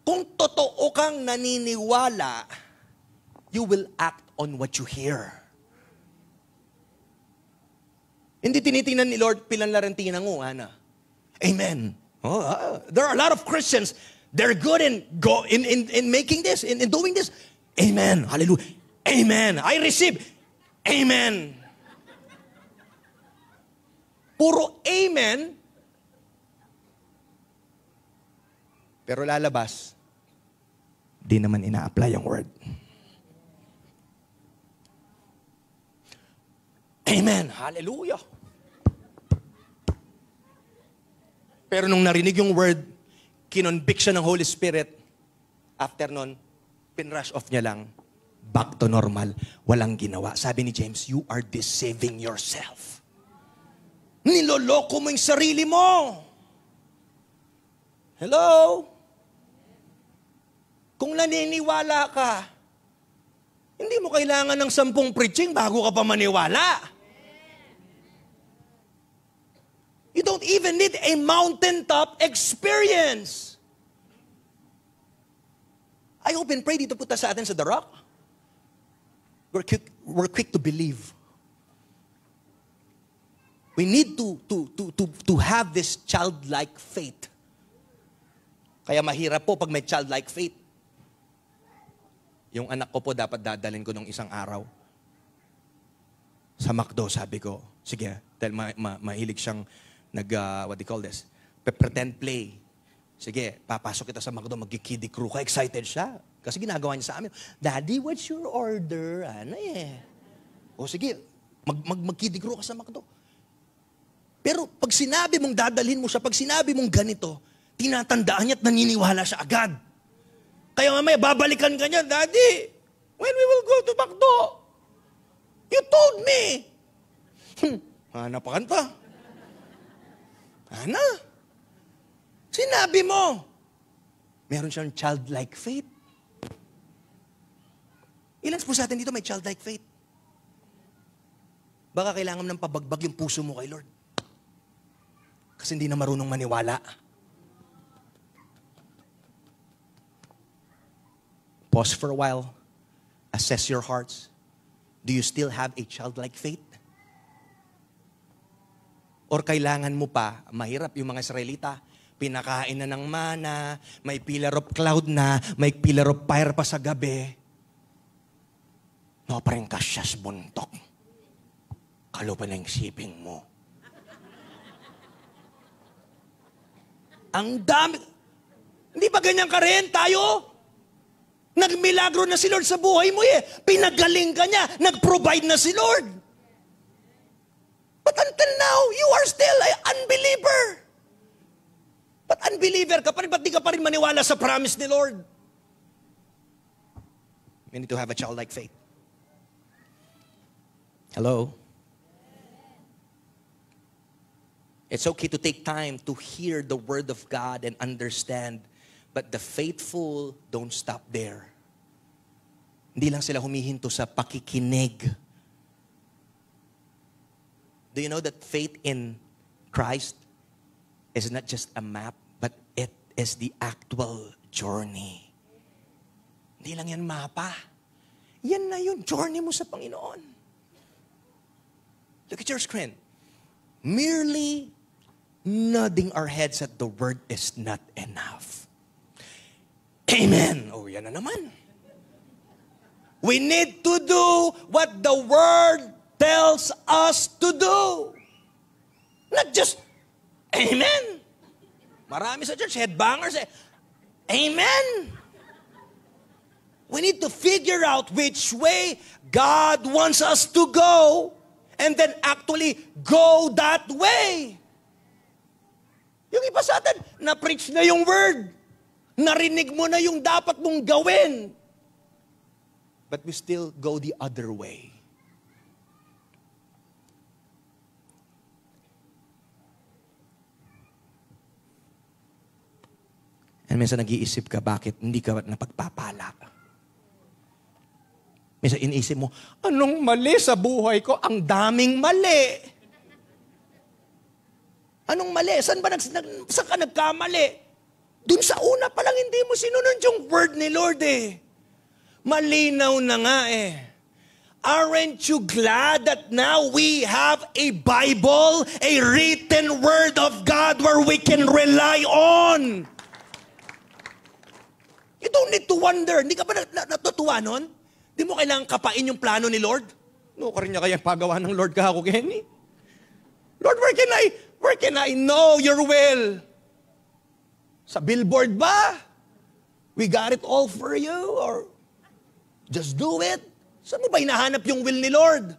Kung totoo kang naniniwala, you will act on what you hear. Hindi tinitingnan ni Lord, pinanlarantinan mo, Ana. Amen. There are a lot of Christians, they're good in making this, in doing this. Amen. Hallelujah. Amen. I receive. Amen. Puro amen. Pero lalabas, di naman ina-apply ang word. Amen. Hallelujah. Pero nung narinig yung word, kinonvict siya ng Holy Spirit. After nun, pinrush off niya lang. Back to normal. Walang ginawa. Sabi ni James, you are deceiving yourself. Niloloko mo yung sarili mo. Hello? Kung naniniwala ka, hindi mo kailangan ng 10 preaching bago ka pa maniwala. You don't even need a mountaintop experience. I hope and pray dito punta sa atin sa The Rock. We're quick to believe. We need to have this childlike faith. Kaya mahirap po pag may childlike faith. Yung anak ko po dapat dadalhin ko nung isang araw. Sa McDo, sabi ko, sige, dahil mahilig siyang what do you call this? Pretend play. Sige, papasok kita sa McDo, magkikidi crew ka. Excited siya. Kasi ginagawa niya sa amin, Daddy, what's your order? Ano eh? O sige, magkidi crew ka sa McDo. Pero pag sinabi mong dadalhin mo siya, pag sinabi mong ganito, tinatandaan niya at naniniwala siya agad. Kaya mamaya, babalikan ka niya, Daddy, when we will go to McDo? You told me. Hanap pa kanta. Ana? Sinabi mo. Meron siyang childlike faith. Ilan po sa atin dito may childlike faith? Baka kailangan ng pabagbag yung puso mo kay Lord. Kasi hindi na marunong maniwala. Pause for a while. Assess your hearts. Do you still have a childlike faith? Or kailangan mo pa, mahirap yung mga Israelita, pinakain na ng mana, may pillar of cloud na, may pillar of fire pa sa gabi. No, parang kasyas buntok. Kalupa na yung siping mo. Ang dami. Hindi ba ganyan ka rin tayo? Nagmilagro na si Lord sa buhay mo eh. Pinagaling ka niya. Nag-provide na si Lord. But until now, you are still an unbeliever. But unbeliever ka pa rin, ba't di ka pa rin maniwala sa promise ni Lord? We need to have a childlike faith. Hello? It's okay to take time to hear the word of God and understand, but the faithful don't stop there. Hindi lang sila humihinto sa pakikinig. Do you know that faith in Christ is not just a map, but it is the actual journey. Hindi lang yan mapa. Yan na yun, journey mo sa Panginoon. Look at your screen. Merely nodding our heads at the word is not enough. Amen. Oh, yan na naman. We need to do what the word tells us to do. Not just, amen. Marami sa church, headbangers, amen. We need to figure out which way God wants us to go and then actually go that way. Yung iba sa atin, na-preach na yung word. Narinig mo na yung dapat mong gawin. But we still go the other way. And minsan nag-iisip ka, bakit hindi ka napagpapala? Minsan iniisip mo, anong mali sa buhay ko? Ang daming mali. Anong mali? Saan ka nagkamali? Dun sa una pa lang hindi mo sinunod yung word ni Lord eh. Malinaw na nga eh. Aren't you glad that now we have a Bible, a written word of God where we can rely on? You don't need to wonder. Hindi ka ba natutuwa nun? Di mo kailangan kapain yung plano ni Lord? No, ka rin niya kaya pagawa ng Lord ka ako, Kenny? Lord, where can I know your will? Sa billboard ba? We got it all for you? Or just do it? Saan mo ba hinahanap yung will ni Lord?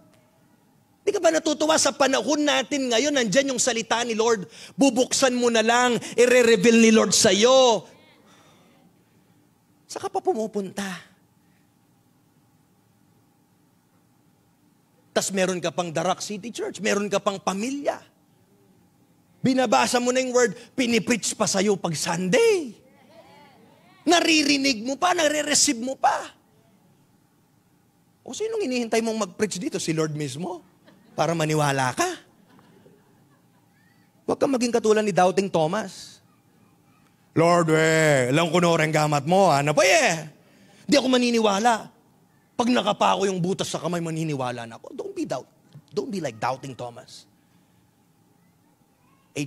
Di ka ba natutuwa sa panahon natin ngayon, nandyan yung salita ni Lord, bubuksan mo na lang, i-reveal ni Lord sa'yo. Saan ka pa pumupunta? Tas meron ka pang Darak City Church, meron ka pang pamilya. Binabasa mo na yung word, pinipreach pa sa'yo pag Sunday. Naririnig mo pa, nare-receive mo pa. O sinong inihintay mong mag-preach dito? Si Lord mismo? Para maniwala ka? Huwag kang maging katulad ni Doubting Thomas. Lord, alam ko na orang gamat mo. Ano pa Di ako maniniwala. Pag nakapako yung butas sa kamay, maniniwala na ako. Don't be like Doubting Thomas. A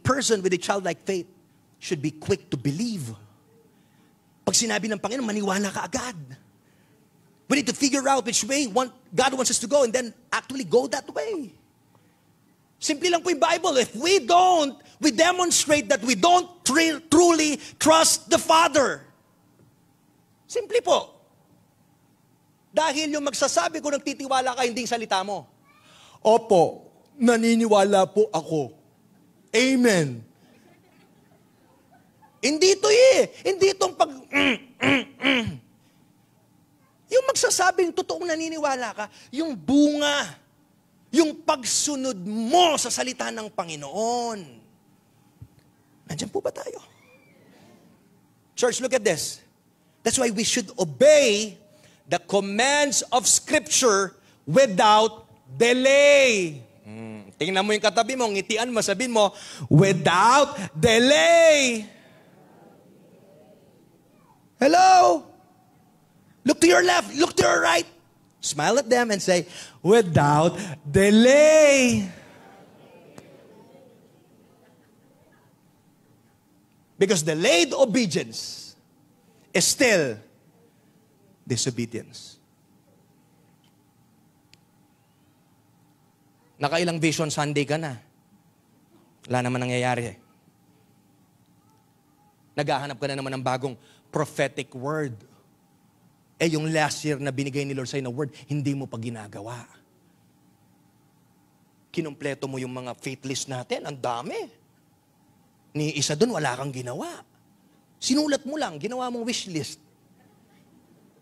person with a childlike faith should be quick to believe. Pag sinabi ng Panginoon, maniwala ka agad. We need to figure out which way God wants us to go and then actually go that way. Simple lang po yung Bible. If we demonstrate that we don't truly trust the Father. Simple po. Dahil yung magsasabi kung nagtitiwala ka, hindi yung salita mo. Opo, naniniwala po ako. Amen. Hindi ito Hindi itong pag... Yung magsasabing totoong naniniwala ka, yung bunga, yung pagsunod mo sa salita ng Panginoon. Nandiyan po ba tayo? Church, look at this. That's why we should obey the commands of Scripture without delay. Tingnan mo yung katabi mo, ngitian mo, sabihin mo, without delay. Hello? Look to your left, look to your right. Smile at them and say, without delay. Because delayed obedience is still disobedience. Nakailang Vision Sunday ka na. Wala naman nangyayari. Naghahanap ka na naman ng bagong prophetic word. Yung last year na binigay ni Lord sa'yo na word, hindi mo pa ginagawa. Kinumpleto mo yung mga faith list natin, ang dami. Ni isa dun, wala kang ginawa. Sinulat mo lang, ginawa mong wish list.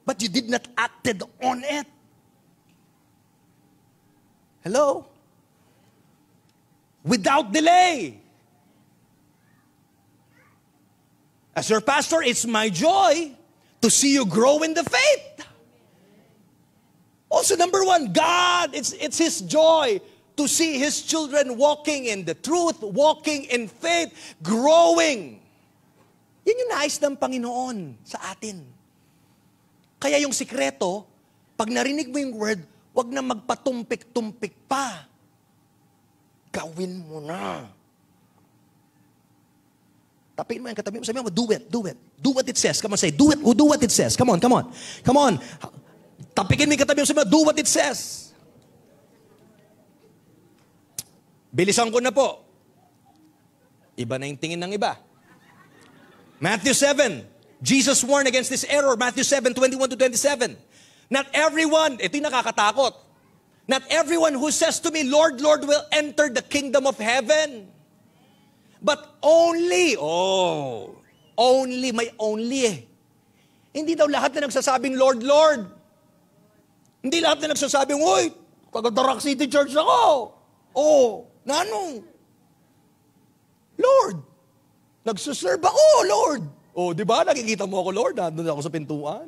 But you did not acted on it. Hello? Without delay. As your pastor, it's my joy to see you grow in the faith. Also, number one, God, it's His joy to see His children walking in the truth, walking in faith, growing. Yan yung nais ng Panginoon sa atin. Kaya yung sikreto, pag narinig mo yung word, wag na magpatumpik-tumpik pa. Gawin mo na. Tapin mo yung katabi mo, sabi mo, do it, do it. Do what it says. Come on, say, do it, do what it says. Come on, come on. Come on. Tapikin mo yung katabi mo, sabi mo, do what it says. Bilisan ko na po. Iba na yung tingin ng iba. Matthew 7. Jesus warned against this error. Matthew 7, 21 to 27. Not everyone, ito yung nakakatakot. Not everyone who says to me, Lord, Lord, will enter the kingdom of heaven. But only, may only eh. Hindi daw lahat na nagsasabing, Lord, Lord. Hindi lahat na nagsasabing, uy, taga-Darak City Church ako. Nanong? Lord, nagsuserve ako, Lord. Di ba? Nakikita mo ako, Lord. Nandun ako sa pintuan.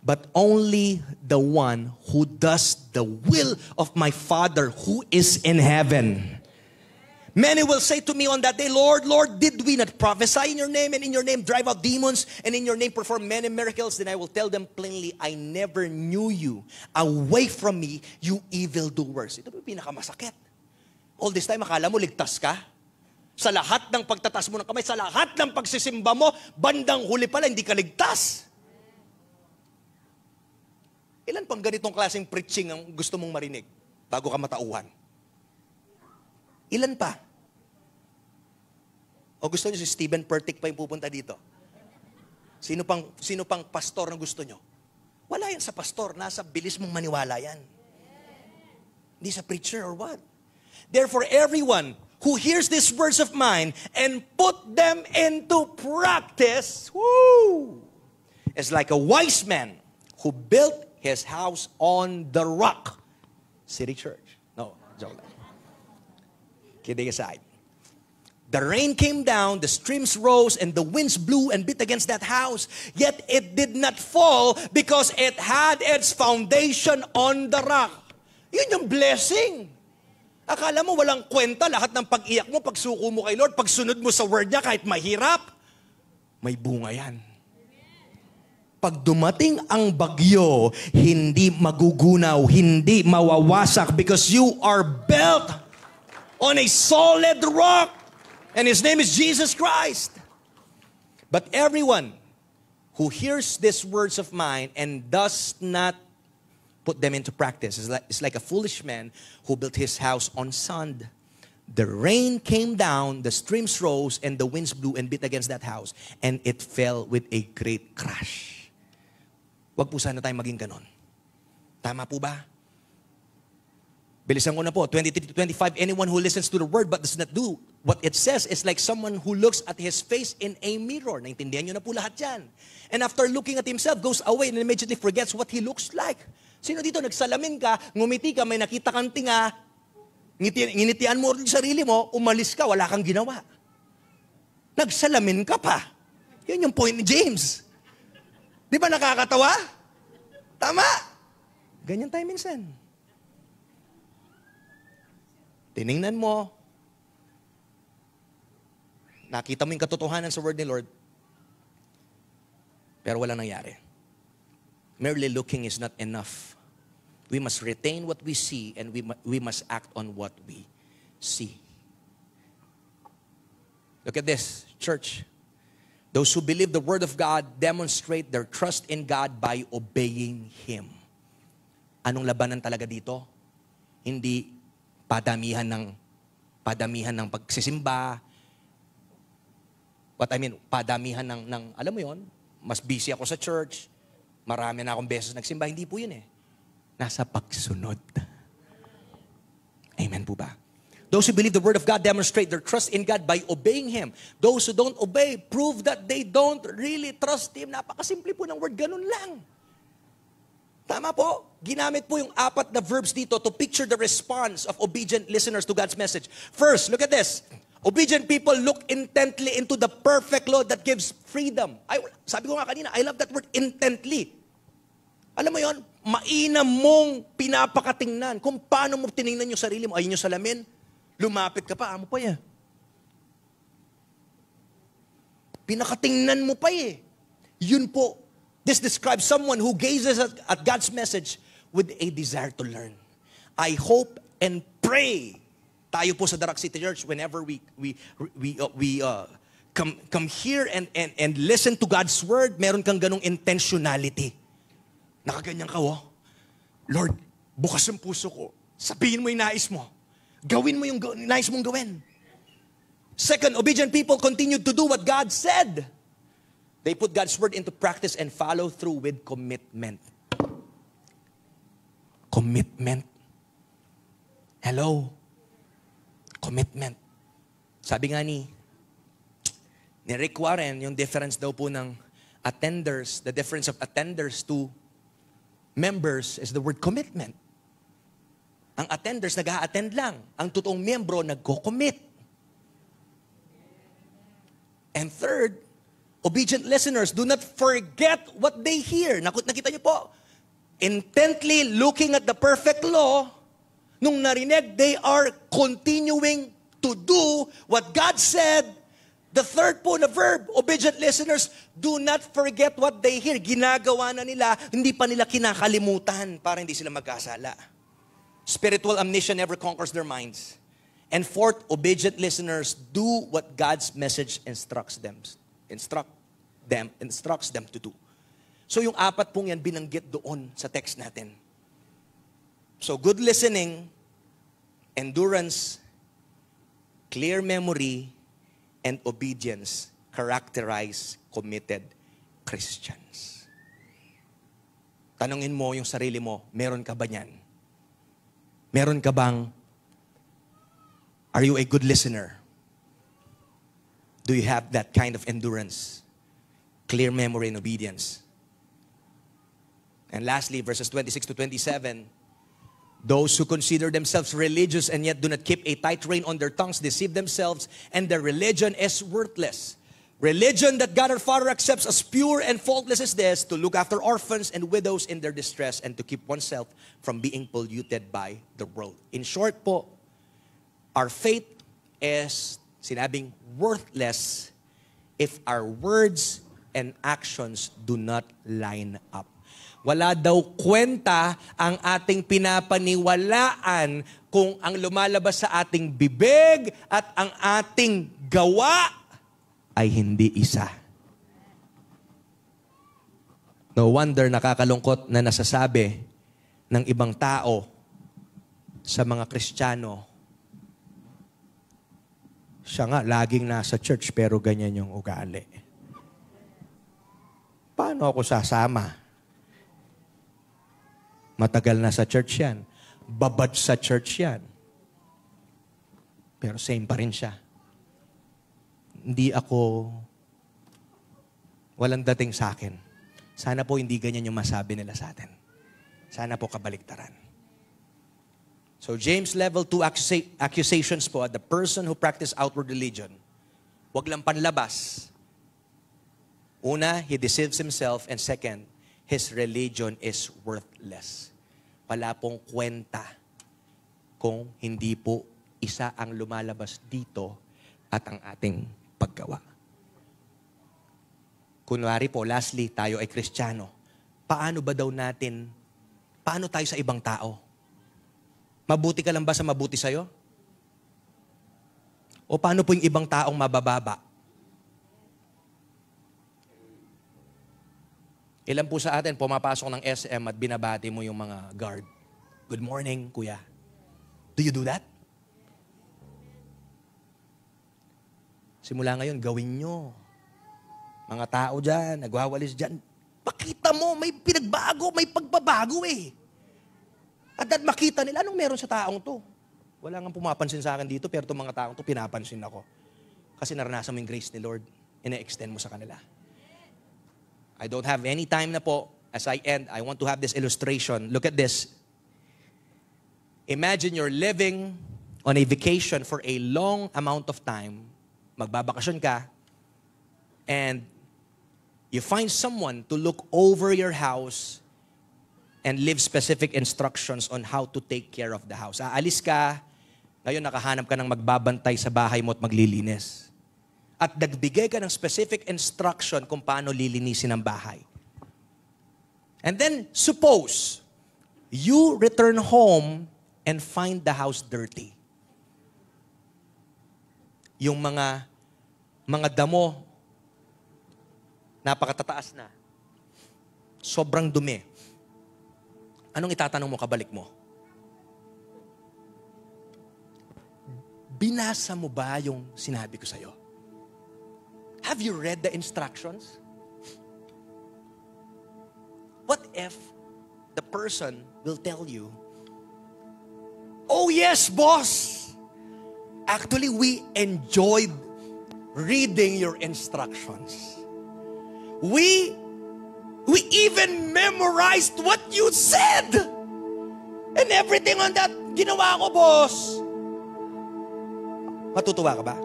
But only the one who does the will of my Father who is in heaven. Many will say to me on that day, Lord, Lord, did we not prophesy in your name and in your name drive out demons and in your name perform many miracles? Then I will tell them plainly, I never knew you. Away from me, you evildoers. Ito po yung pinakamasakit. All this time, akala mo ligtas ka? Sa lahat ng pagtatas mo ng kamay, sa lahat ng pagsisimba mo, bandang huli pala, hindi ka ligtas. Ilan pang ganitong klaseng preaching ang gusto mong marinig bago ka matauhan? Ilan pa? O gusto niyo si Stephen Pertic pa yung pupunta dito? Sino pang pastor na gusto niyo? Wala yan sa pastor. Nasa bilis mong maniwala yan. Hindi sa preacher or what? Therefore, everyone who hears these words of mine and put them into practice, is like a wise man who built his house on the rock. City Church. No, joke lang. Kidding aside. The rain came down, the streams rose, and the winds blew and beat against that house. Yet it did not fall because it had its foundation on the rock. Yun yung blessing. Akala mo walang kwenta lahat ng pag-iyak mo, pagsuko mo kay Lord, pagsunod mo sa word niya kahit mahirap, may bunga yan. Pag dumating ang bagyo, hindi magugunaw, hindi mawawasak because you are built on a solid rock. And His name is Jesus Christ. But everyone who hears these words of mine and does not put them into practice is like a foolish man who built his house on sand. The rain came down, the streams rose, and the winds blew and beat against that house. And it fell with a great crash. Wag po sana tayong maging ganon. Tama po ba? Bilisan ko na po, 23 to 25, anyone who listens to the word but does not do what it says is like someone who looks at his face in a mirror. Naintindihan nyo na po lahat yan. And after looking at himself, goes away and immediately forgets what he looks like. Sino dito, nagsalamin ka, ngumiti ka, may nakita kang tinga, nginitian mo rin sarili mo, umalis ka, wala kang ginawa. Nagsalamin ka pa. Yun yung point ni James. Di ba nakakatawa? Tama. Ganyan tayo minsan. Tiningnan mo, nakita mo yung katotohanan sa word ni Lord, pero walang nangyari. Merely looking is not enough. We must retain what we see and we must act on what we see. Look at this, church. Those who believe the word of God demonstrate their trust in God by obeying Him. Anong labanan talaga dito? Hindi padamihan ng pagsisimba. Padamihan ng alam mo yon, mas busy ako sa church, marami na akong beses nagsimba. Hindi po yun eh. Nasa pagsunod. Amen po ba? Those who believe the word of God demonstrate their trust in God by obeying Him. Those who don't obey prove that they don't really trust Him. Napakasimple po ng word, ganun lang. Tama po. Ginamit po yung 4 na verbs dito to picture the response of obedient listeners to God's message. First, look at this. Obedient people look intently into the perfect law that gives freedom. Sabi ko nga kanina, I love that word, intently. Alam mo yon, mainam mong pinapakatingnan. Kung paano mo tiningnan yung sarili mo, ayun yung salamin, lumapit ka pa, amo pa yan. Pinakatingnan mo pa eh. Yun po. This describes someone who gazes at God's message with a desire to learn. I hope and pray tayo po sa Darak City Church whenever we come here and listen to God's word, meron kang ganong intentionality. Nakaganyan ka, oh. Lord, bukas ang puso ko. Sabihin mo yung nais mo. Gawin mo yung nais mong gawin. Second, obedient people continued to do what God said. They put God's word into practice and follow through with commitment. Commitment. Hello? Commitment. Sabi nga ni Rick Warren, yung difference daw po ng attenders, the difference of attenders to members is the word commitment. Ang attenders, nag-a-attend lang. Ang totoong miyembro, nagko-commit. And third, obedient listeners do not forget what they hear. Nakita niyo po, intently looking at the perfect law, nung narinig, they are continuing to do what God said. The third po na verb, obedient listeners, do not forget what they hear. Ginagawa na nila, hindi pa nila kinakalimutan para hindi sila magkasala. Spiritual amnesia never conquers their minds. And fourth, obedient listeners do what God's message instructs them to do. So yung apat pong yan binanggit doon sa text natin. So good listening, endurance, clear memory, and obedience characterize committed Christians. Tanungin mo yung sarili mo, meron ka ba niyan? Meron ka bang, are you a good listener? Do you have that kind of endurance, clear memory, and obedience? And lastly, verses 26 to 27, those who consider themselves religious and yet do not keep a tight rein on their tongues deceive themselves, and their religion is worthless. Religion that God our Father accepts as pure and faultless is this, to look after orphans and widows in their distress and to keep oneself from being polluted by the world. In short po, our faith is, sinabing, worthless if our words and actions do not line up. Wala daw kwenta ang ating pinapaniwalaan kung ang lumalabas sa ating bibig at ang ating gawa ay hindi isa. No wonder nakakalungkot na nasasabi ng ibang tao sa mga Kristiyano, siya nga laging nasa church pero ganyan yung ugali. Paano ako sasama? Matagal na sa church yan. Babad sa church yan. Pero same pa rin siya. Hindi ako, walang dating sa akin. Sana po hindi ganyan yung masabi nila sa atin. Sana po kabaliktaran. So James level 2 accusations po at the person who practice outward religion. Huwag lang panlabas. Una, he deceives himself. And second, his religion is worthless. Wala pong kwenta kung hindi po isa ang lumalabas dito at ang ating paggawa. Kunwari po, lastly, tayo ay Kristiyano. Paano tayo sa ibang tao? Mabuti ka lang ba sa mabuti sa'yo? O paano po yung ibang taong mabababa? Ilan po sa atin pumapasok ng SM at binabati mo yung mga guard. Good morning, kuya. Do you do that? Simula ngayon, gawin nyo. Mga tao dyan, nagwawalis dyan. Pakita mo, may pinagbago, may pagbabago eh. At makita nila, anong meron sa taong to? Wala nga pumapansin sa akin dito, pero itong mga taong to, pinapansin ako. Kasi naranasan mo yung grace ni Lord, ina-extend mo sa kanila. I don't have any time na po. As I end, I want to have this illustration. Look at this. Imagine you're living on a vacation for a long amount of time. Magbabakasyon ka. And you find someone to look over your house and leave specific instructions on how to take care of the house. Aalis ka, ngayon nakahanap ka ng magbabantay sa bahay mo at maglilinis. At nagbigay ka ng specific instruction kung paano lilinisin ang bahay. And then, suppose, you return home and find the house dirty. Yung mga damo, napakatataas na. Sobrang dumi. Anong itatanong mo kabalik mo? Binasa mo ba yung sinabi ko sa'yo? Have you read the instructions? What if the person will tell you, "Oh yes, boss! Actually, we enjoyed reading your instructions. We even memorized what you said! And everything on that, ginawa ko, boss!" Matutuwa ka ba?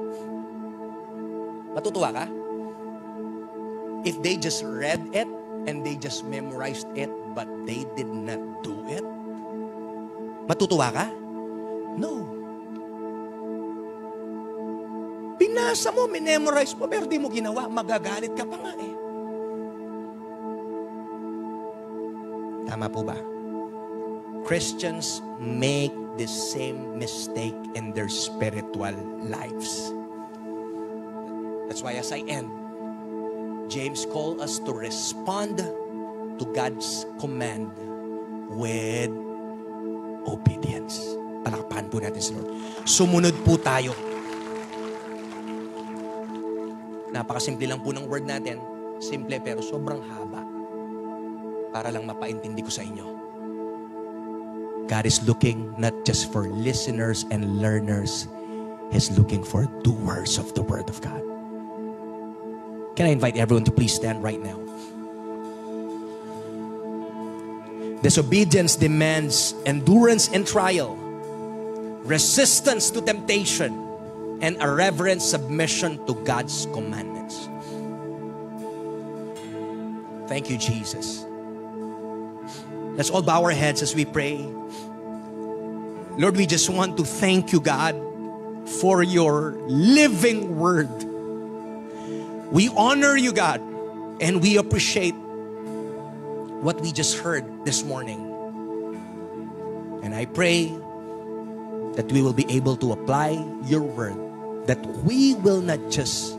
Matutuwa ka? If they just read it and they just memorized it but they did not do it, matutuwa ka? No. Binasa mo, minemorize mo, pero di mo ginawa, magagalit ka pa nga eh. Tama po ba? Christians make the same mistake in their spiritual lives. That's why as I end, James calls us to respond to God's command with obedience. Palakpakan po natin si Lord. Sumunod po tayo. Napakasimple lang po ng word natin. Simple pero sobrang haba. Para lang mapaintindi ko sa inyo. God is looking not just for listeners and learners. He's looking for doers of the Word of God. Can I invite everyone to please stand right now? Disobedience demands endurance in trial, resistance to temptation, and a reverent submission to God's commandments. Thank you, Jesus. Let's all bow our heads as we pray. Lord, we just want to thank you, God, for your living word. We honor you, God, and we appreciate what we just heard this morning. And I pray that we will be able to apply your word, that we will not just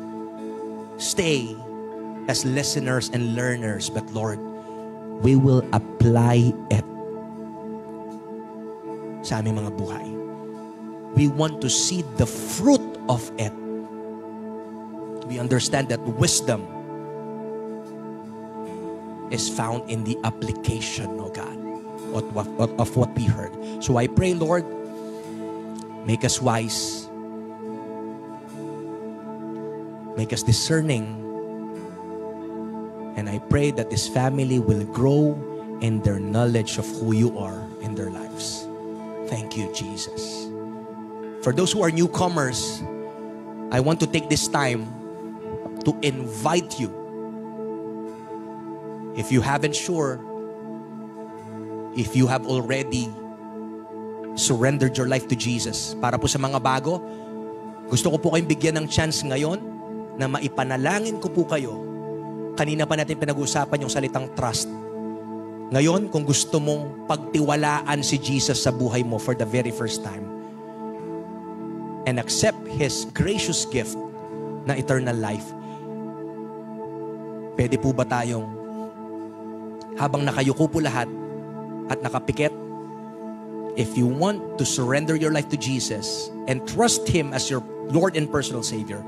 stay as listeners and learners, but Lord, we will apply it sa aming mga buhay. We want to see the fruit of it. We understand that wisdom is found in the application, oh God, of what we heard. So I pray, Lord, make us wise, make us discerning, and I pray that this family will grow in their knowledge of who you are in their lives. Thank you, Jesus. For those who are newcomers, I want to take this time to invite you. If you haven't sure, if you have already surrendered your life to Jesus, para po sa mga bago, gusto ko po kayong bigyan ng chance ngayon na maipanalangin ko po kayo. Kanina pa natin pinag-uusapan yung salitang trust. Ngayon, kung gusto mong pagtiwalaan si Jesus sa buhay mo for the very first time and accept His gracious gift na eternal life, pwede po ba tayong habang nakayuko po lahat at nakapikit, if you want to surrender your life to Jesus and trust Him as your Lord and personal Savior,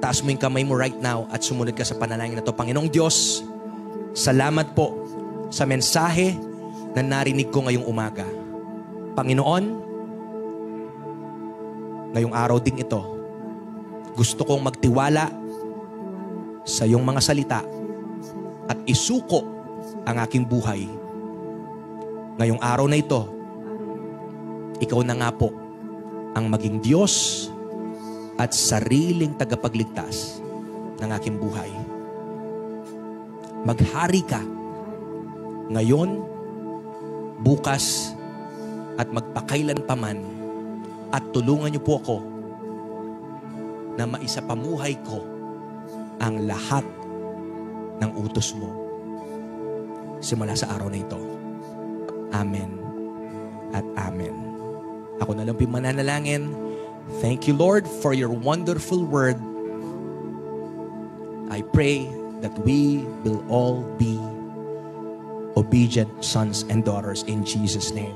taas mo yung kamay mo right now at sumunod ka sa panalangin na to. Panginoong Diyos, salamat po sa mensahe na narinig ko ngayong umaga. Panginoon, ngayong araw ding ito, gusto kong magtiwala sa iyong mga salita at isuko ang aking buhay. Ngayong araw na ito, ikaw na nga po ang maging Diyos at sariling tagapagligtas ng aking buhay. Maghari ka ngayon bukas at magpakailan paman, at tulungan niyo po ako na maisapamuhay ko ang lahat ng utos mo simula sa araw na ito. Amen at amen. Ako na lang mananalangin. Thank you, Lord, for your wonderful word. I pray that we will all be obedient sons and daughters in Jesus' name.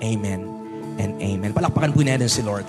Amen and amen. Palakpakan po natin si Lord.